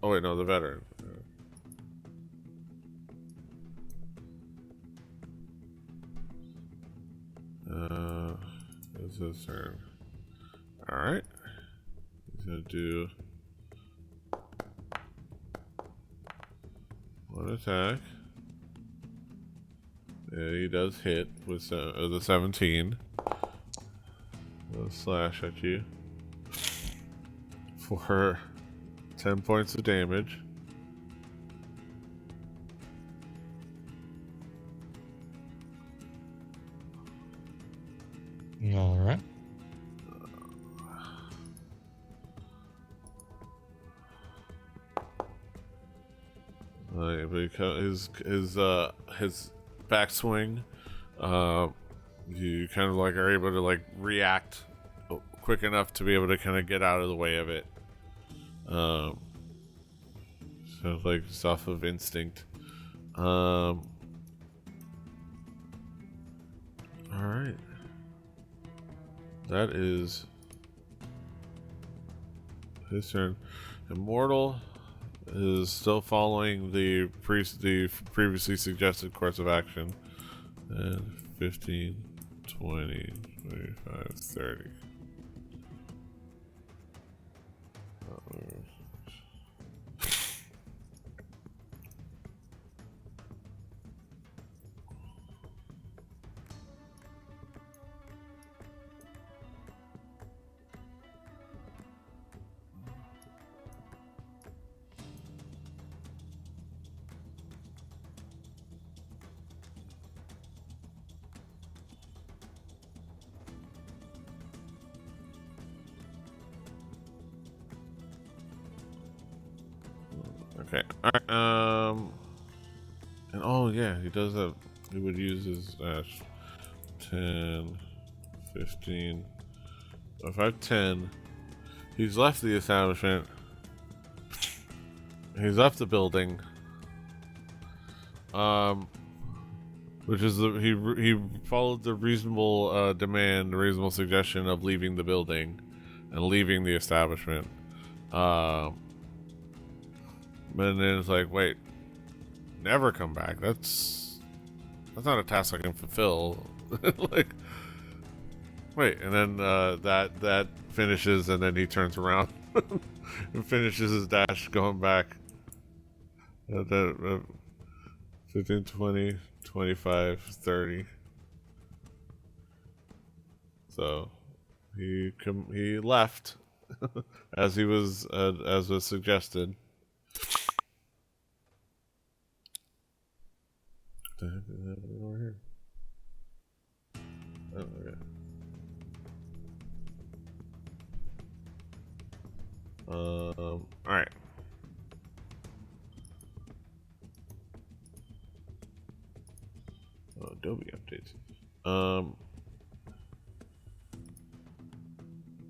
Oh wait, no, the veteran. That's his turn. Alright. He's gonna do one attack. Yeah, he does hit with the 17. He'll slash at you for 10 points of damage. All right. His backswing, you kind of like are able to like react quick enough to be able to kind of get out of the way of it. So like just off of instinct. All right. That is his turn. Immortal is still following the previously suggested course of action. And 15, 20, 25, 30. Okay. All right. And oh yeah, he does have. He would use his dash. 10, 15. If I have 10, he's left the establishment. He's left the building. Which is he followed the reasonable demand, the reasonable suggestion of leaving the building and leaving the establishment. And then it's like, wait, never come back. That's not a task I can fulfill. Like, wait, and then that finishes, and then he turns around and finishes his dash, going back. 15, 20, 25, 30. So he left as was suggested. What the heck is happening over here? Oh, okay. Alright. Oh, Adobe updates.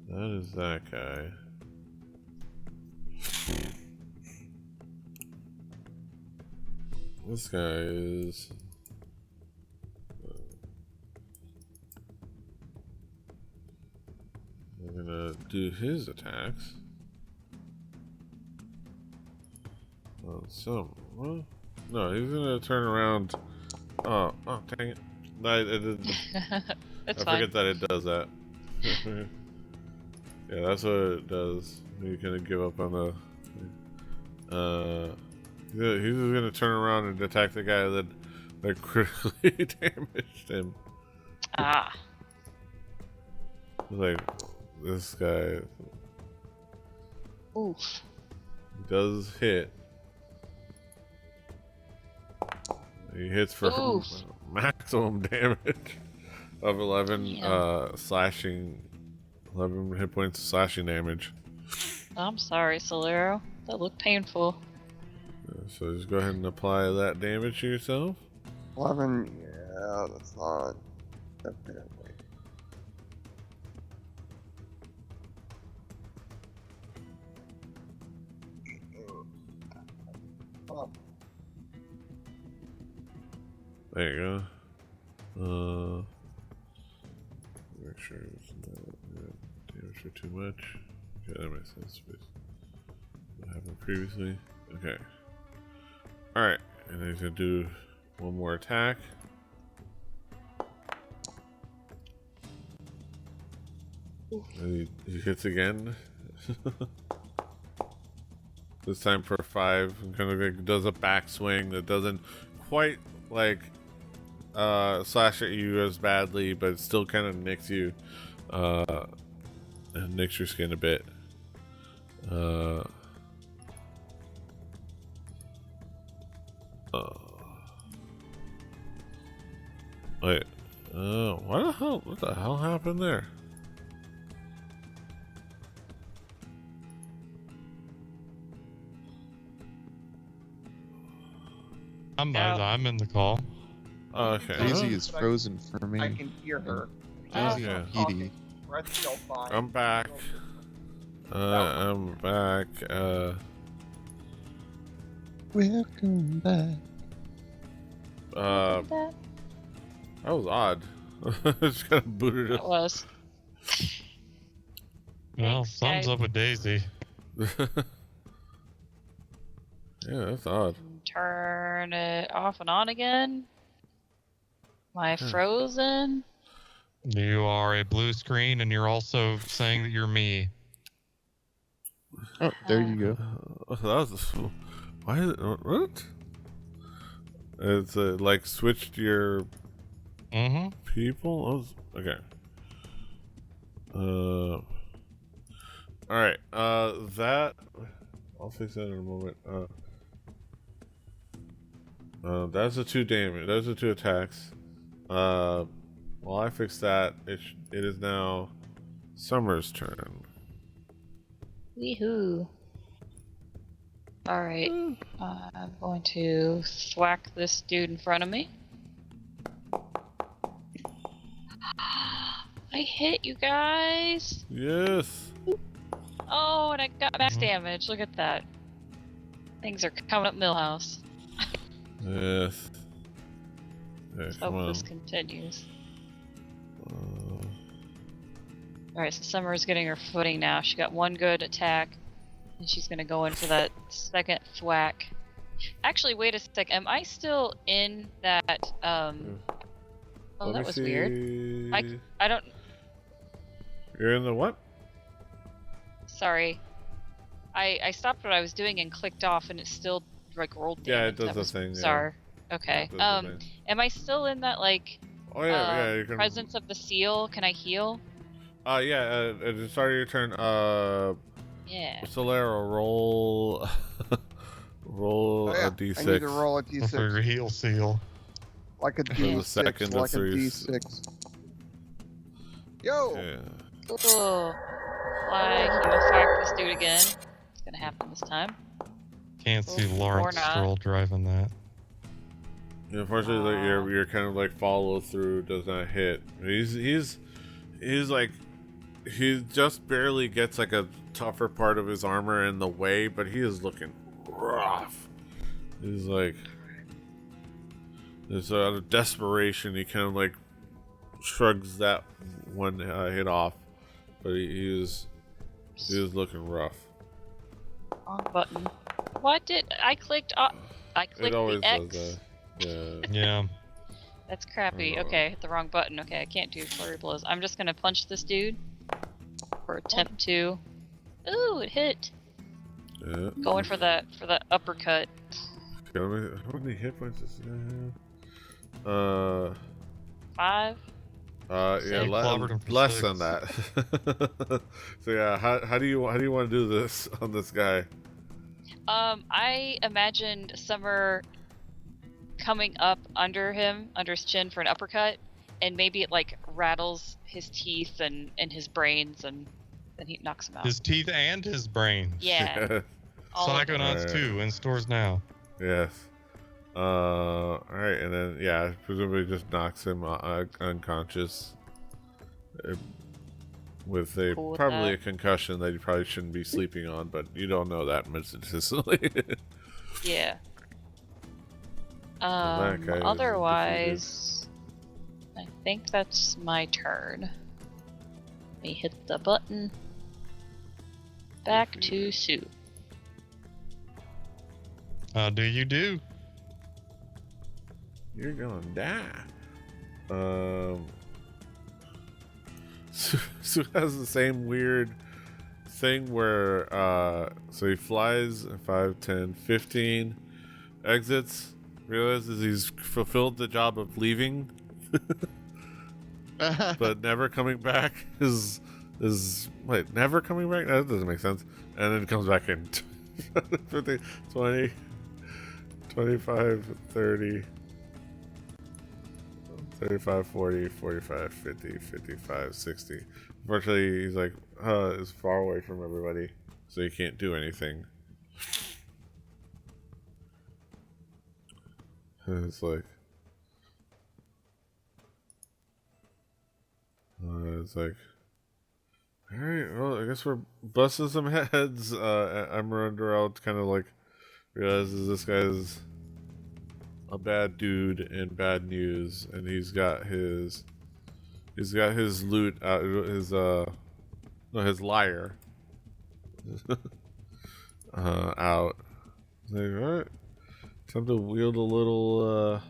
That is that guy. This guy is. We're gonna do his attacks. Oh, well, no, he's gonna turn around. Oh, dang it! I forget that it does that. Yeah, that's what it does. You kind of give up on the. He's just gonna turn around and attack the guy that critically damaged him. Ah. Like, this guy. Oof. Does hit. He hits for maximum damage of 11 slashing, 11 hit points of slashing damage. I'm sorry, Solero. That looked painful. So just go ahead and apply that damage to yourself. 11, yeah, that's not. Apparently. There you go. Make sure it's not damage for too much. Okay, that makes sense. What happened previously? Okay. Alright, and then he's gonna do one more attack. And he hits again. This time for 5. And kind of like does a backswing that doesn't quite like slash at you as badly, but it still kind of nicks you. And nicks your skin a bit. Wait. What the hell happened there? I'm in the call. Okay. Daisy is frozen for me. I can hear her. Daisy Yeah. and Petey. Breath's still fine. I'm back. I'm back. Welcome back. That was odd. Just kind of booted It us. was. Well, Thanks, thumbs guys. up with Daisy. Yeah, that's odd. Turn it off and on again. Am I frozen? You are a blue screen, and you're also saying that you're me. Oh, there you go. That was why? What? It's like switched your Mm-hmm. people. Okay. All right. That I'll fix that in a moment. That's the 2 damage. Those are 2 attacks. While I fix that, it is now Summer's turn. Weehoo. Alright. I'm going to thwack this dude in front of me. I hit you guys! Yes. Oh, and I got max damage. Look at that. Things are coming up Millhouse. Yes. Okay, Let's come hope on. this continues. Alright, so Summer's getting her footing now. She got 1 good attack, and she's gonna go in for that second thwack. Actually, wait a sec. Am I still in that, Oh, Let that me was weird. see. I don't... You're in the what? Sorry. I stopped what I was doing and clicked off, and it still, like, rolled damage. Yeah, it does That the was thing, yeah. bizarre. Okay. It does the thing. Am I still in that, like, Oh yeah, you can. presence of the seal? Can I heal? Yeah. At the start of your turn, Yeah. Solero, roll, roll Oh, yeah. a d6. I need to roll a For your d6. heel seal. Like a the d6. second, Like the a three- d6. Yo! Yeah. Cool. Like, you know, thwack this dude again. It's gonna happen this time. Can't see Or Lawrence not. Stroll driving that. Yeah, unfortunately, like, your kind of like follow through does not hit. He's like he just barely gets like a tougher part of his armor in the way, but he is looking rough. He's like, there's out of desperation, he kind of like shrugs that one hit off, but he was looking rough. Wrong button. What did I clicked? I It clicked always the X. does that. Yeah. Yeah. That's crappy. Okay, hit the wrong button. Okay, I can't do flurry blows. I'm just gonna punch this dude. Or attempt to. Ooh, it hit. Yeah. Going for the uppercut. How many hit points does he have? 5. Yeah, You clobbered him for less 6. than that. So yeah, how do you want to do this on this guy? I imagined Summer coming up under his chin for an uppercut, and maybe it like rattles his teeth and his brains, and then he knocks him out. His teeth and his brain. Yeah. all of it. Psychonauts Alright. 2 in stores now. Yes. All right, and then yeah, presumably just knocks him unconscious with Cool with probably that. a concussion that you probably shouldn't be sleeping on, but you don't know that consistently. Yeah. that guy is Otherwise, I think that's my turn. Let me hit the button. Back to Sue. How do you do? You're gonna die. Who has the same weird thing where so he flies 5, 10, 15, exits, realizes he's fulfilled the job of leaving, but never coming back. Is wait, never coming back? That doesn't make sense. And then comes back in 50, 20, 25, 30, 35, 40, 45, 50, 55, 60. Unfortunately, he's like, is far away from everybody, so he can't do anything. It's like, all right, well, I guess we're busting some heads. Emerald kind of like realizes this guy's a bad dude and bad news, and he's got his loot out, his lyre out. Like, all right, time to wield a little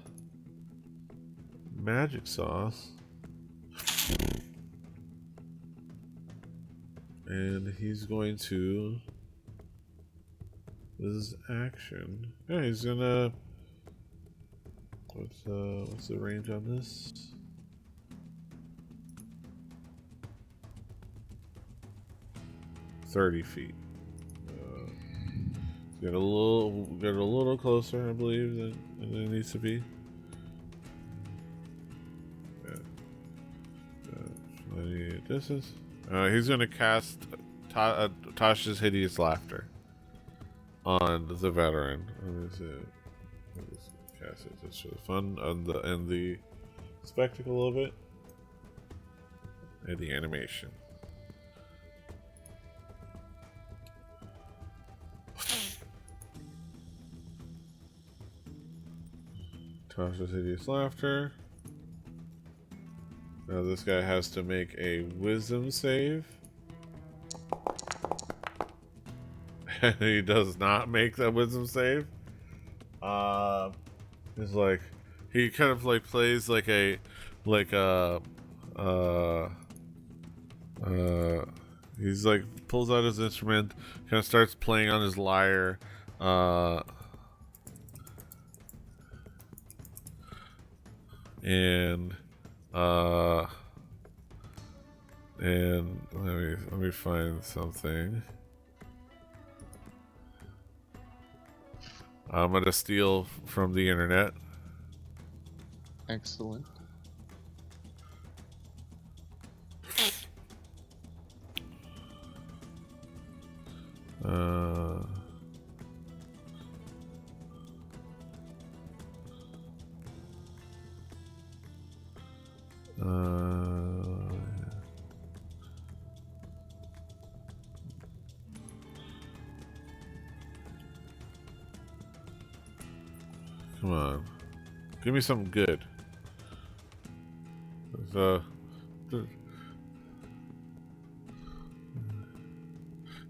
magic sauce. And he's going to, this is action. Yeah, he's gonna, what's the range on this? $30 feet. Get a little closer, I believe, than it needs to be. Distance. He's gonna cast Tasha's Hideous Laughter on the veteran. Let me cast it just for the fun and the spectacle of it and the animation. Tasha's Hideous Laughter. Now this guy has to make a wisdom save. And he does not make that wisdom save. He's like, he kind of like plays like he's like pulls out his instrument, kind of starts playing on his lyre, and let me find something. I'm gonna steal from the internet. Excellent. Come on, give me something good.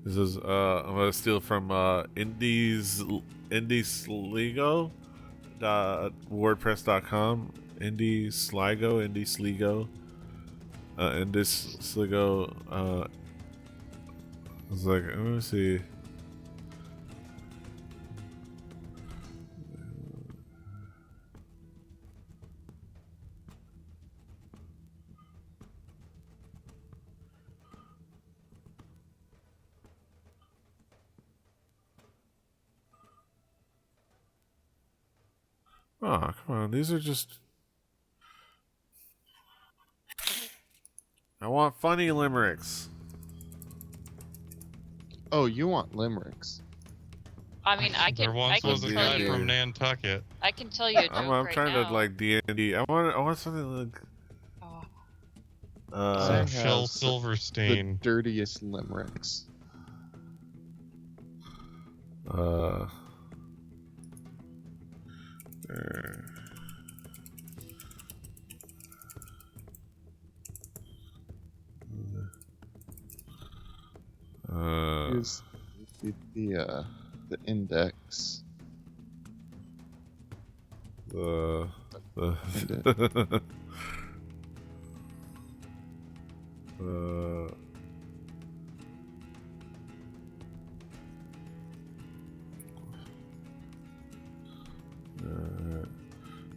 This is I'm gonna steal from indiesligo.wordpress.com. Indiesligo. Indiesligo. It's like, let me see. Oh, come on. These are just... I want funny limericks. Oh, you want limericks? I mean, I There can. once I can was a tell guy you. from Nantucket. I can tell you a joke I'm right trying now. to like D&D. I want something like... I have Shel the Silverstein. dirtiest limericks. Here's the index. I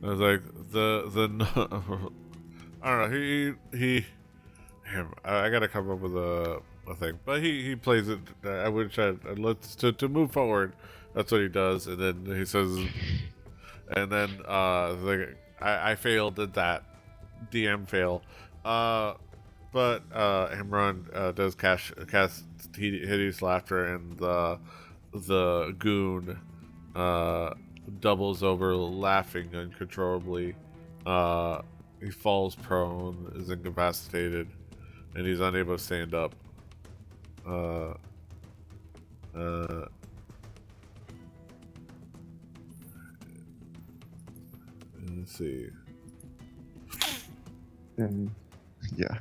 was like I don't know. He. Damn, I gotta come up with a thing, but he plays it. I would try. Let's to move forward. That's what he does, and then he says, and then like I failed at that. DM fail. But Imran does cast hideous laughter, and the goon doubles over, laughing uncontrollably. He falls prone, is incapacitated, and he's unable to stand up. Let's see. And yeah,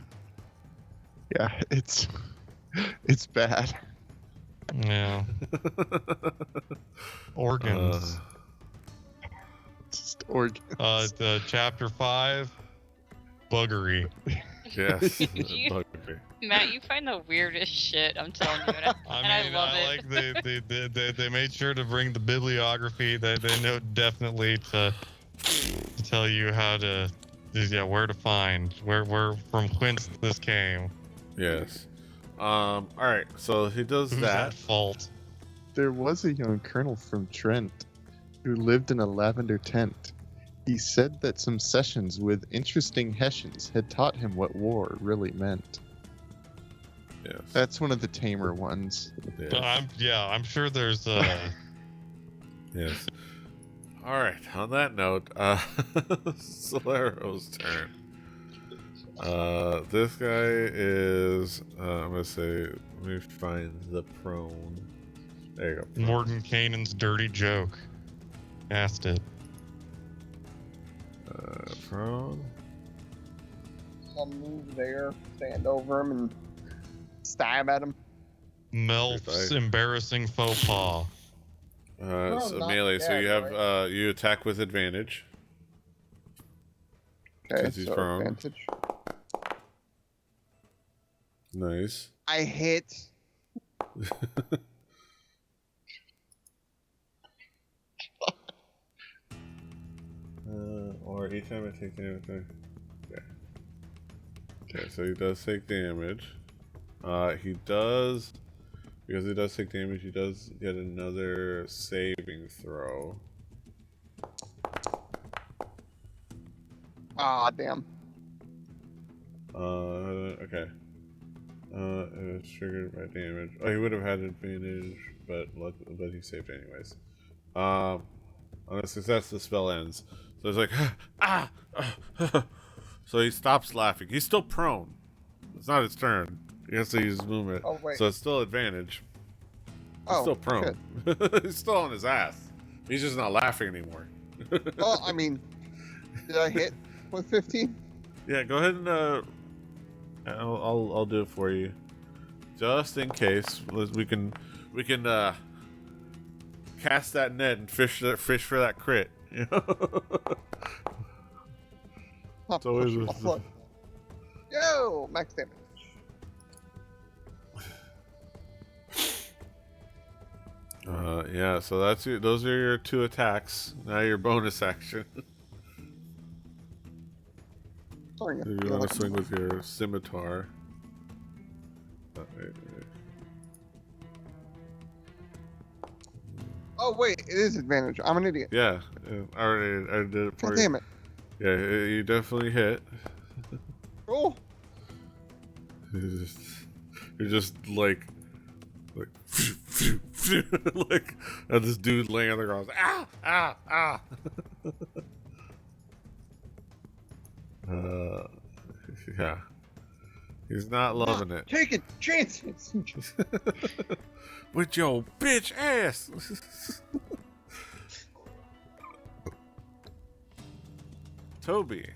it's bad. Yeah. Organs. Just organ. The chapter 5, buggery. Yes. You- Buggery. Matt, you find the weirdest shit. I'm telling you, and I love it. Like they made sure to bring the bibliography. They know definitely to tell you how to, where to find, where from whence this came. Yes. All right. So he does Who's that. at fault? There was a young colonel from Trent who lived in a lavender tent. He said that some sessions with interesting Hessians had taught him what war really meant. Yes. That's one of the tamer ones. Yes. I'm sure there's Yes. All right. On that note, Solero's turn. This guy is. I'm gonna say. Let me find the prone. There you go. Prone. Morgan Cannon's dirty joke. Cast it. Prone. I'll move there, stand over him, and stab at him. Melf's embarrassing faux pas. So not melee. So yet, you have you attack with advantage. Okay, 'Cause he's so prone. advantage. Nice. I hit. Or each time I take damage. Okay. Okay, so he does take damage. He does, because he does take damage, he does get another saving throw. Ah, damn. Okay. It was triggered by damage. Oh, he would have had advantage, but he saved anyways. On a success, the spell ends. So it's like, So he stops laughing. He's still prone. It's not his turn. He has to use movement. Oh, wait. So it's still advantage. He's Oh, still prone. He's still on his ass. He's just not laughing anymore. Well, I mean, did I hit with 15? Yeah, go ahead and I'll do it for you, just in case. We can cast that net and fish for that crit. You know? It's always Yo, max damage. Yeah. So those are your 2 attacks. Now your bonus action. Sorry, So you want to swing with your scimitar. Oh wait, it is advantage. I'm an idiot. Yeah, I did it for God you. damn it. Yeah, you definitely hit. Oh, You're just like like and this dude laying on the ground. Ah. Yeah. He's not loving it. taking chances. With your bitch ass. Toby.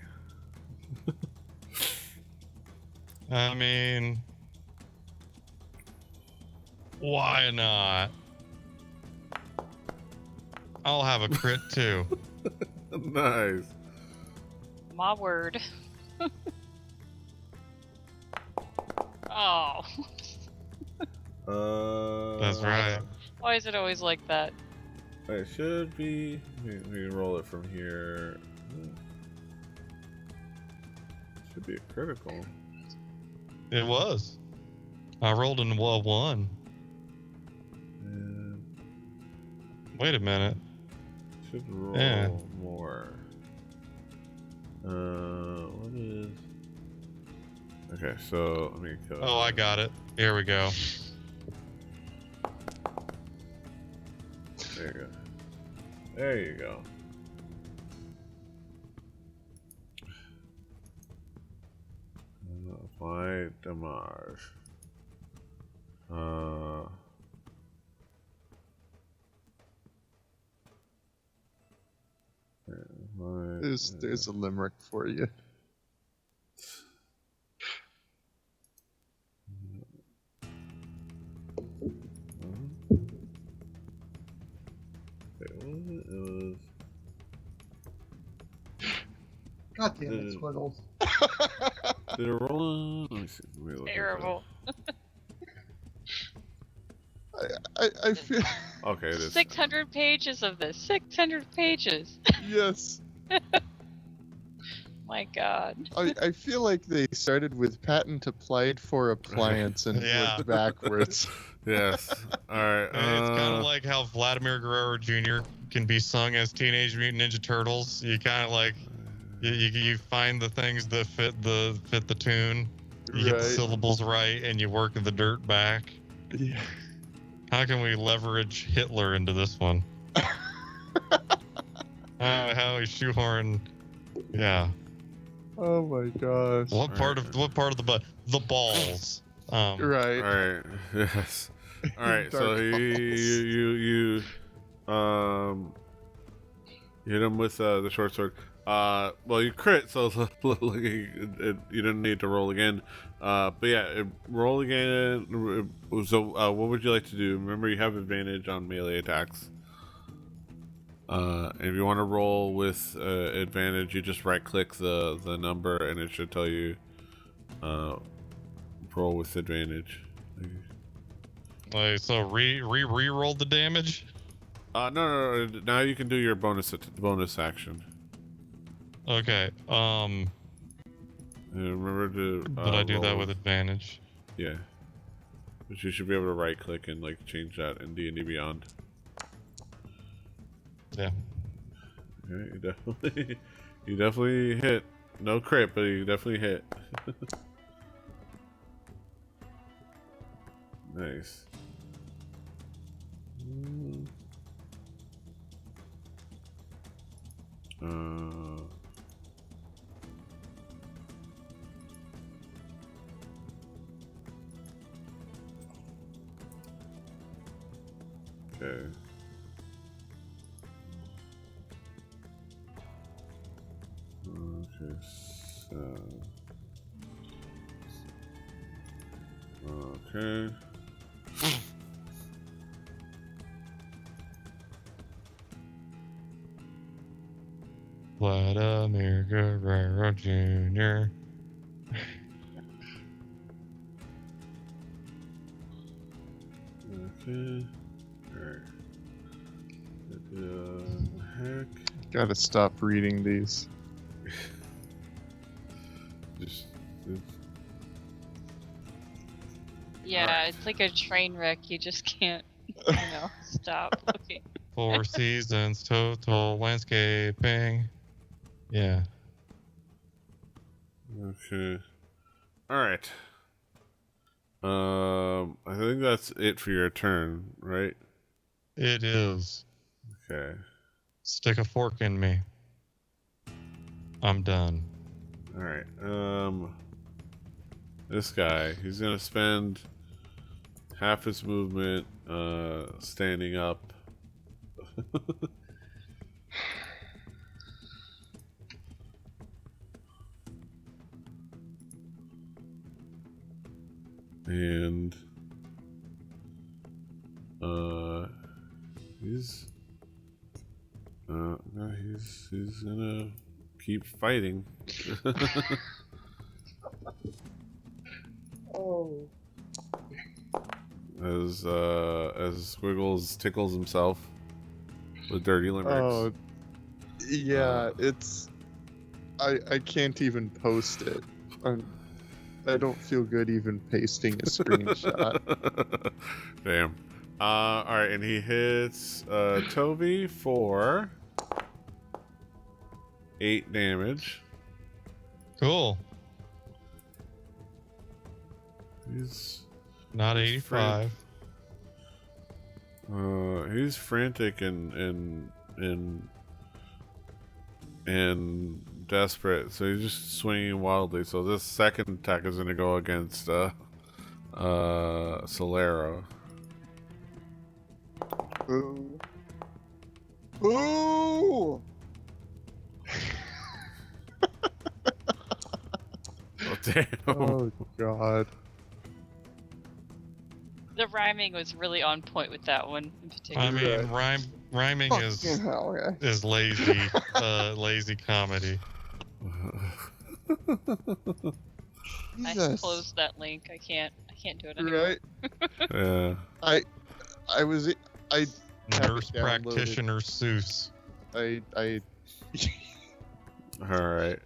I mean, why not? I'll have a crit too. Nice. My word. Oh. That's right. Why is it always like that? It should be. Let me roll it from here. Should be a critical. It was. I rolled in 1. And Wait a minute. should roll Yeah. more. What is? Okay, so let me go. Oh, I got it. Here we go. There you go. There you go. Apply damage. There's a limerick for you. It was. God damn it, Squiggles. Did it roll? Let me see. Let me look at Terrible. I feel that. Okay, it is. 600 pages of this. 600 pages. yes. My God. I feel like they started with patent applied for appliance and Yeah. worked backwards. Yes. All right. It's kind of like how Vladimir Guerrero Jr. can be sung as Teenage Mutant Ninja Turtles. You kind of like you find the things that fit the tune. You get the syllables right, and you work the dirt back. Yeah. How can we leverage Hitler into this one? How we shoehorn? Yeah. Oh my gosh. What part of the butt? The balls. Right. All right. Yes. All right. So Dark you hit him with the short sword. Well, you crit, so you didn't need to roll again. But yeah, roll again. So, what would you like to do? Remember, you have advantage on melee attacks. If you want to roll with advantage, you just right-click the number, and it should tell you roll with advantage. Like, so re-roll the damage. No. Now you can do your bonus action. Okay. And remember to. Did I do that roll. with advantage? Yeah. But you should be able to right-click and like change that in D&D Beyond. Yeah. Okay, you definitely hit. No crit, but you definitely hit. Nice. Okay. Okay, so... Okay. Vladimir Guerrero Jr. Okay. Alright. Heck. Gotta stop reading these. Just... Yeah, Alright. it's like a train wreck. You just can't, stop looking. 4 seasons, total landscaping. Yeah. Okay. Alright. I think that's it for your turn, right? It is. Okay. Stick a fork in me. I'm done. Alright. This guy, he's gonna spend half his movement standing up. And he's gonna keep fighting. Oh. As Squiggles tickles himself with dirty limericks. Oh, yeah, it's. I can't even post it. I don't feel good even pasting a screenshot. Damn. Alright, and he hits Toby for 8 damage. Cool. He's Not 85. he's frantic and desperate, so he's just swinging wildly. So this second attack is going to go against Solero. Ooh. Ooh! Oh, damn. Oh god. The rhyming was really on point with that one in particular. I mean, rhyming Fucking hell, yeah. is lazy, lazy comedy. I Jesus. closed that link. I can't do it anymore. Right? Yeah. I have Nurse it downloaded. practitioner Seuss. I All right.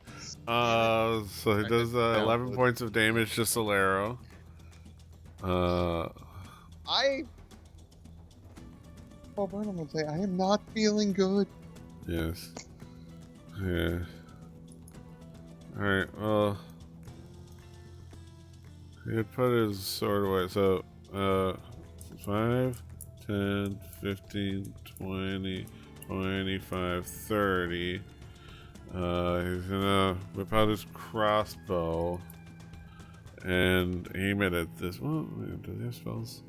So he does 11 points of damage to Solero. Well, Burnham would say, I am not feeling good. Yes. Yeah. Alright, well. He had put his sword away, so, 5, 10, 15, 20, 25, 30. He's gonna whip out his crossbow and aim it at this. Well, do they have spells?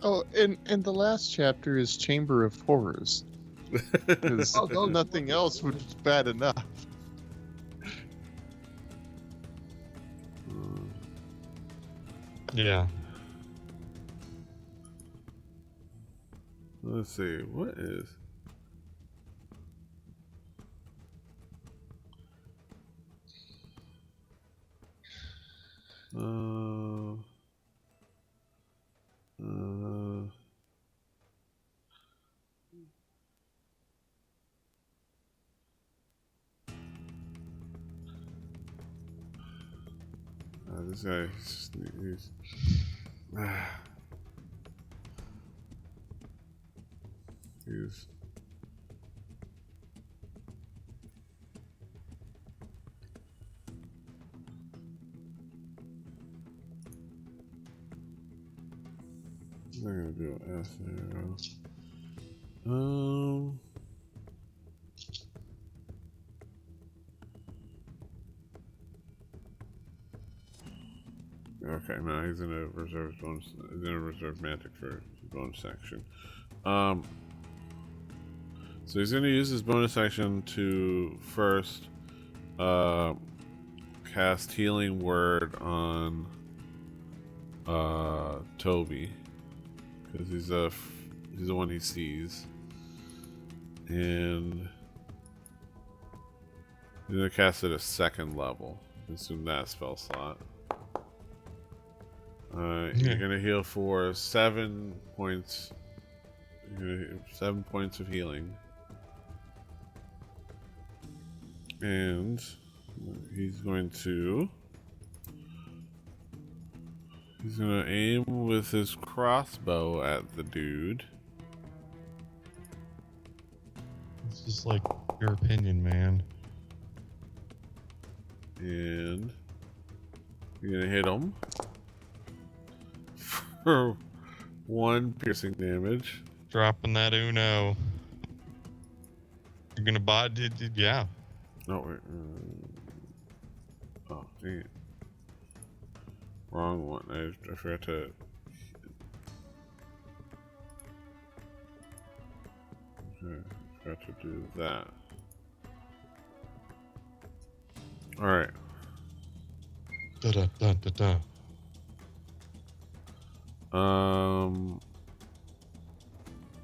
Oh, and the last chapter is Chamber of Horrors. Because nothing else was bad enough. Yeah. Let's see, what is... this guy, he's he's I'm not gonna do an S there. Okay, no, he's in a reserve bonus. He's in a reserve magic for bonus action. So he's gonna use his bonus action to first cast Healing Word on Toby, because he's the one he sees, and he's gonna cast it at 2nd level. Assume that spell slot. You're gonna heal for 7 points. 7 points of healing, and he's gonna aim with his crossbow at the dude. It's just like your opinion, man. And you're gonna hit him for 1 piercing damage. Dropping that Uno. You're gonna buy it? Yeah. Oh, wait. Oh, dang it. Wrong one. I forgot to. Okay, forgot to do that. Alright. Da da da da da.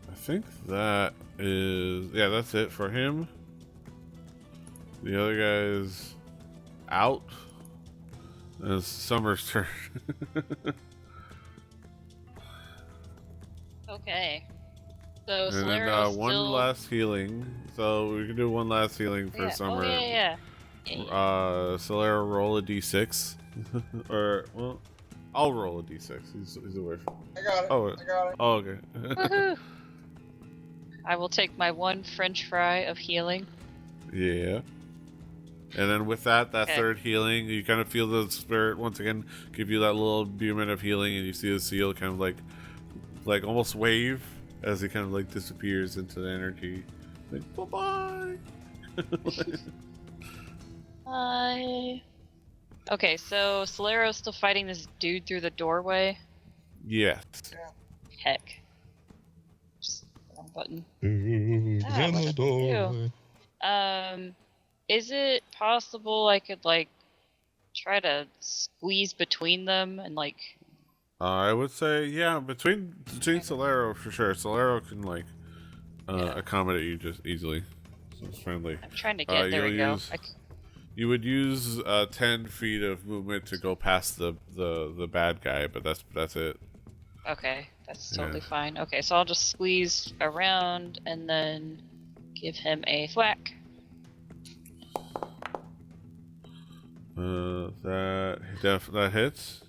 I think that is that's it for him. The other guy's out. It's Summer's turn. Okay. So And then Solero's one still... last healing. So we can do one last healing for Summer. Oh, yeah. Solero, roll a d6. Or, well, I'll roll a d6. He's away from... I got it. Oh, I got it. oh okay. Woohoo! I will take my one French fry of healing. Yeah. And then with that Okay. third healing, you kind of feel the spirit once again give you that little moment of healing, and you see the seal kind of like almost wave as it kind of like disappears into the energy. Like, bye-bye! Bye. Okay, so Solero's still fighting this dude through the doorway. Yes. Heck. Just wrong button. In what the did I do? door. Is it possible I could like try to squeeze between them and like... I would say, between Solero for sure. Solero can like accommodate you just easily. So it's friendly. I'm trying to get... there we go. You would use 10 feet of movement to go past the bad guy, but that's it. Okay, that's totally fine. Okay, so I'll just squeeze around and then give him a thwack. That hits.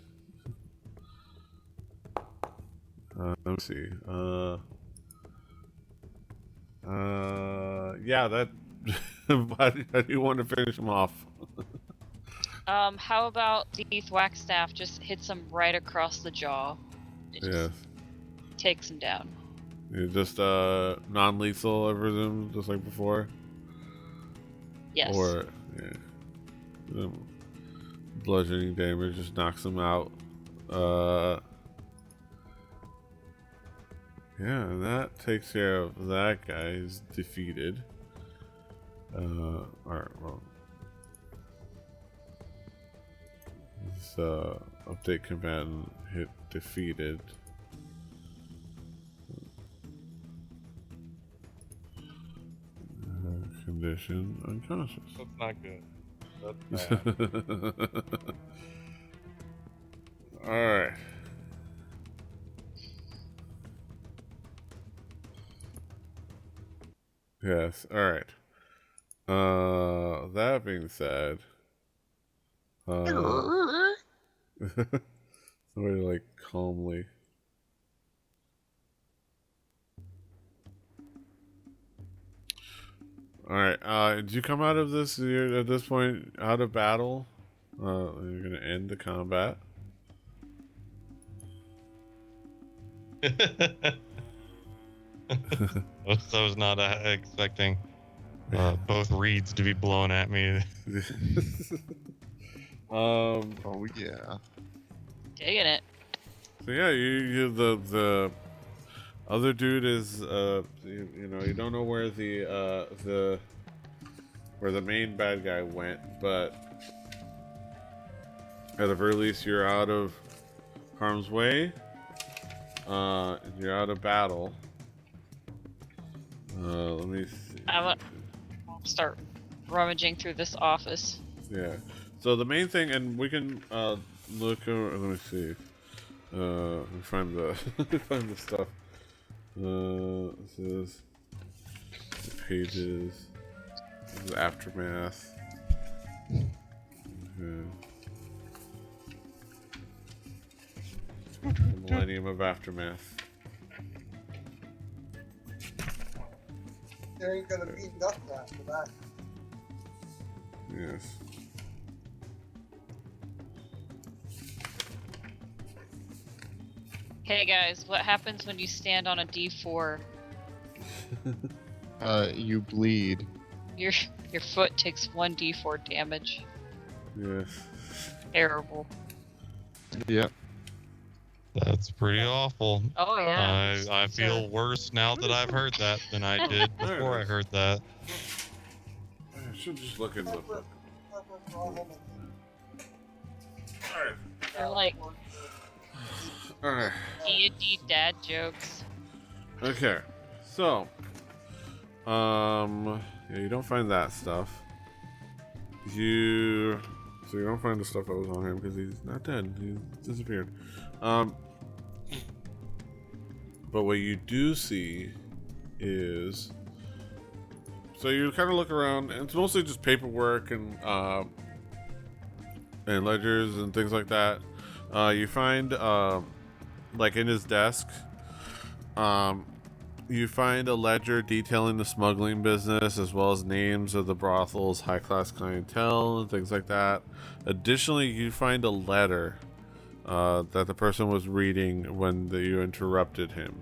Let me see. That. How do you want to finish him off? How about the thwack staff just hits him right across the jaw? It just takes him down. It's just non-lethal, I presume, just like before. Yes. Or bludgeoning damage just knocks him out. And that takes care of that guy. He's defeated. Alright, well. This update combatant hit defeated. Condition unconscious. That's not good. That's bad. Alright. Yes, alright. That being said, somebody like calmly. Alright, did you come out of this, you're at this point, out of battle? You're gonna end the combat. I was not expecting both reeds to be blown at me. Oh yeah. Digging it. So yeah, the other dude is you don't know where the main bad guy went, but at the very least you're out of harm's way. You're out of battle. Let me see. I want to start rummaging through this office. Yeah. So the main thing, and we can look over. Let me see. Let me find the find the stuff. This is the pages. This is aftermath. Okay. The Millennium of Aftermath. There ain't gonna be nothing after that. Yes. Hey guys, what happens when you stand on a D4? You bleed. Your foot takes 1d4 damage. Yes. Terrible. Yep. That's pretty awful. Oh yeah. I feel worse now that I've heard that than I did before I heard that. I should just look in the book. They're like Alright. D&D dad jokes. Okay. So Yeah, you don't find that stuff. So you don't find the stuff that was on him because he's not dead. He disappeared. But what you do see is, so you kind of look around, and it's mostly just paperwork and ledgers and things like that. You find like in his desk, you find a ledger detailing the smuggling business as well as names of the brothel's high-class clientele and things like that. Additionally, you find a letter that the person was reading when you interrupted him.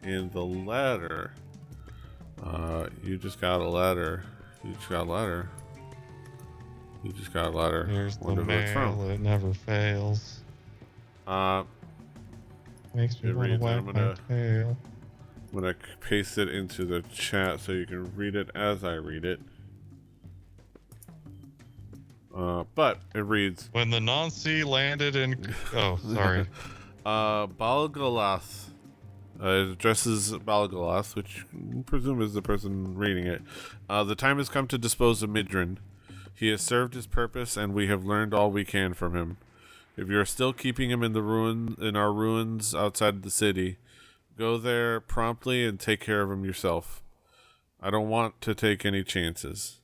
In the letter, you just got a letter. Here's the Wonder who it's mail. from. It never fails. Makes me It want to reads, wag I'm my gonna- tail. I'm gonna paste it into the chat so you can read it as I read it. But it reads, When the Nancy landed in... Oh, sorry. Balgalas. It addresses Balgalas, which I presume is the person reading it. The time has come to dispose of Midrin. He has served his purpose, and we have learned all we can from him. If you are still keeping him in our ruins outside the city, go there promptly and take care of him yourself. I don't want to take any chances.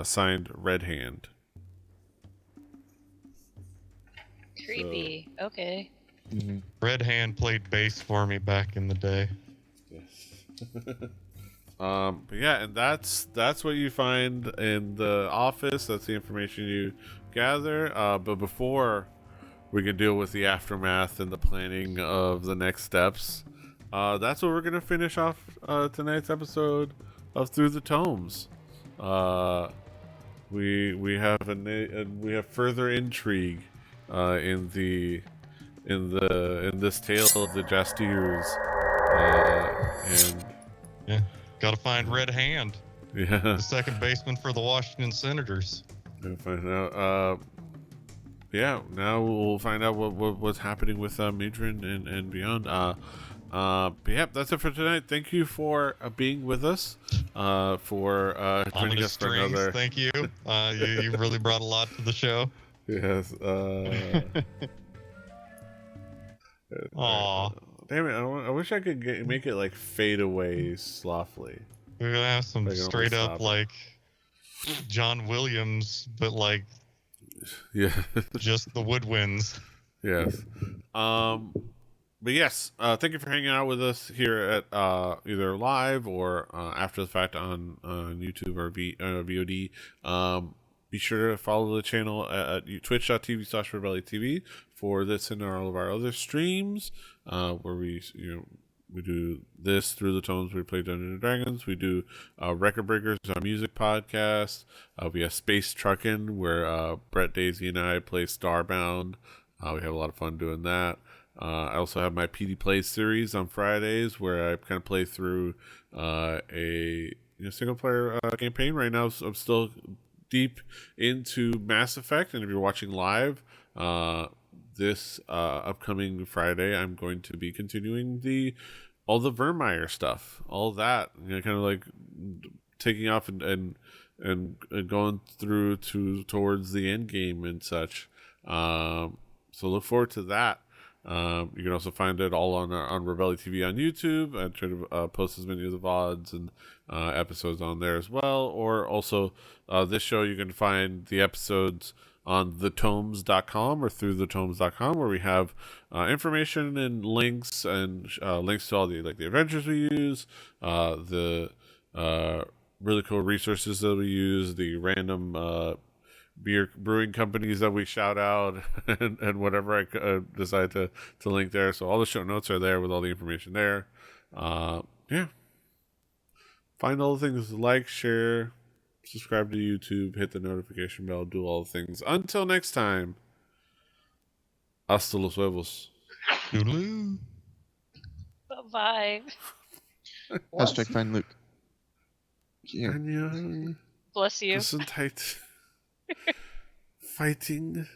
Signed, Red Hand. Creepy. Okay. Red Hand played bass for me back in the day. Yes. But yeah, and that's what you find in the office. That's the information you gather. But before we can deal with the aftermath and the planning of the next steps, that's what we're gonna finish off tonight's episode of Through the Tomes. We have further intrigue in this tale of the Jastirs, and Yeah. Gotta find Red Hand, yeah, the second baseman for the Washington Senators. we'll find out. Yeah, now we'll find out what's happening with Midrin and beyond. But yeah, that's it for tonight. Thank you for being with us. For joining Ominous us for strings, another. thank you. You really brought a lot to the show. Yes. Aw. Damn it! I wish I could make it like fade away softly. We're gonna have some Like, it'll straight stop up it. like John Williams, but like Yeah. just the woodwinds. Yes. But yes, thank you for hanging out with us here at either live or after the fact on YouTube or VOD. Be sure to follow the channel at twitch.tv/RebelliTV for this and all of our other streams, where we do this Through the Tomes. We play Dungeons and Dragons. We do Record Breakers, our music podcast. We have Space Truckin', where Brett, Daisy, and I play Starbound. We have a lot of fun doing that. I also have my PD Play series on Fridays, where I kind of play through a single player campaign. Right now, I'm still deep into Mass Effect, and if you're watching live, this upcoming Friday, I'm going to be continuing all the Vermeer stuff, all that, kind of like taking off and going through towards the end game and such. So look forward to that. You can also find it all on Rebelli TV on YouTube. I try to post as many of the VODs and episodes on there as well. Or also this show, you can find the episodes on thetomes.com or through thetomes.com, where we have information and links and links to all the adventures we use, the really cool resources that we use, the random beer brewing companies that we shout out, and whatever I decide to link there. So all the show notes are there with all the information there. Yeah. Find all the things, like, share, subscribe to YouTube, hit the notification bell, do all the things. Until next time, hasta los huevos. Toodaloo. Bye. Hashtag find Luke. Yeah. Annyeong. Bless you. Gesundheit. Fighting.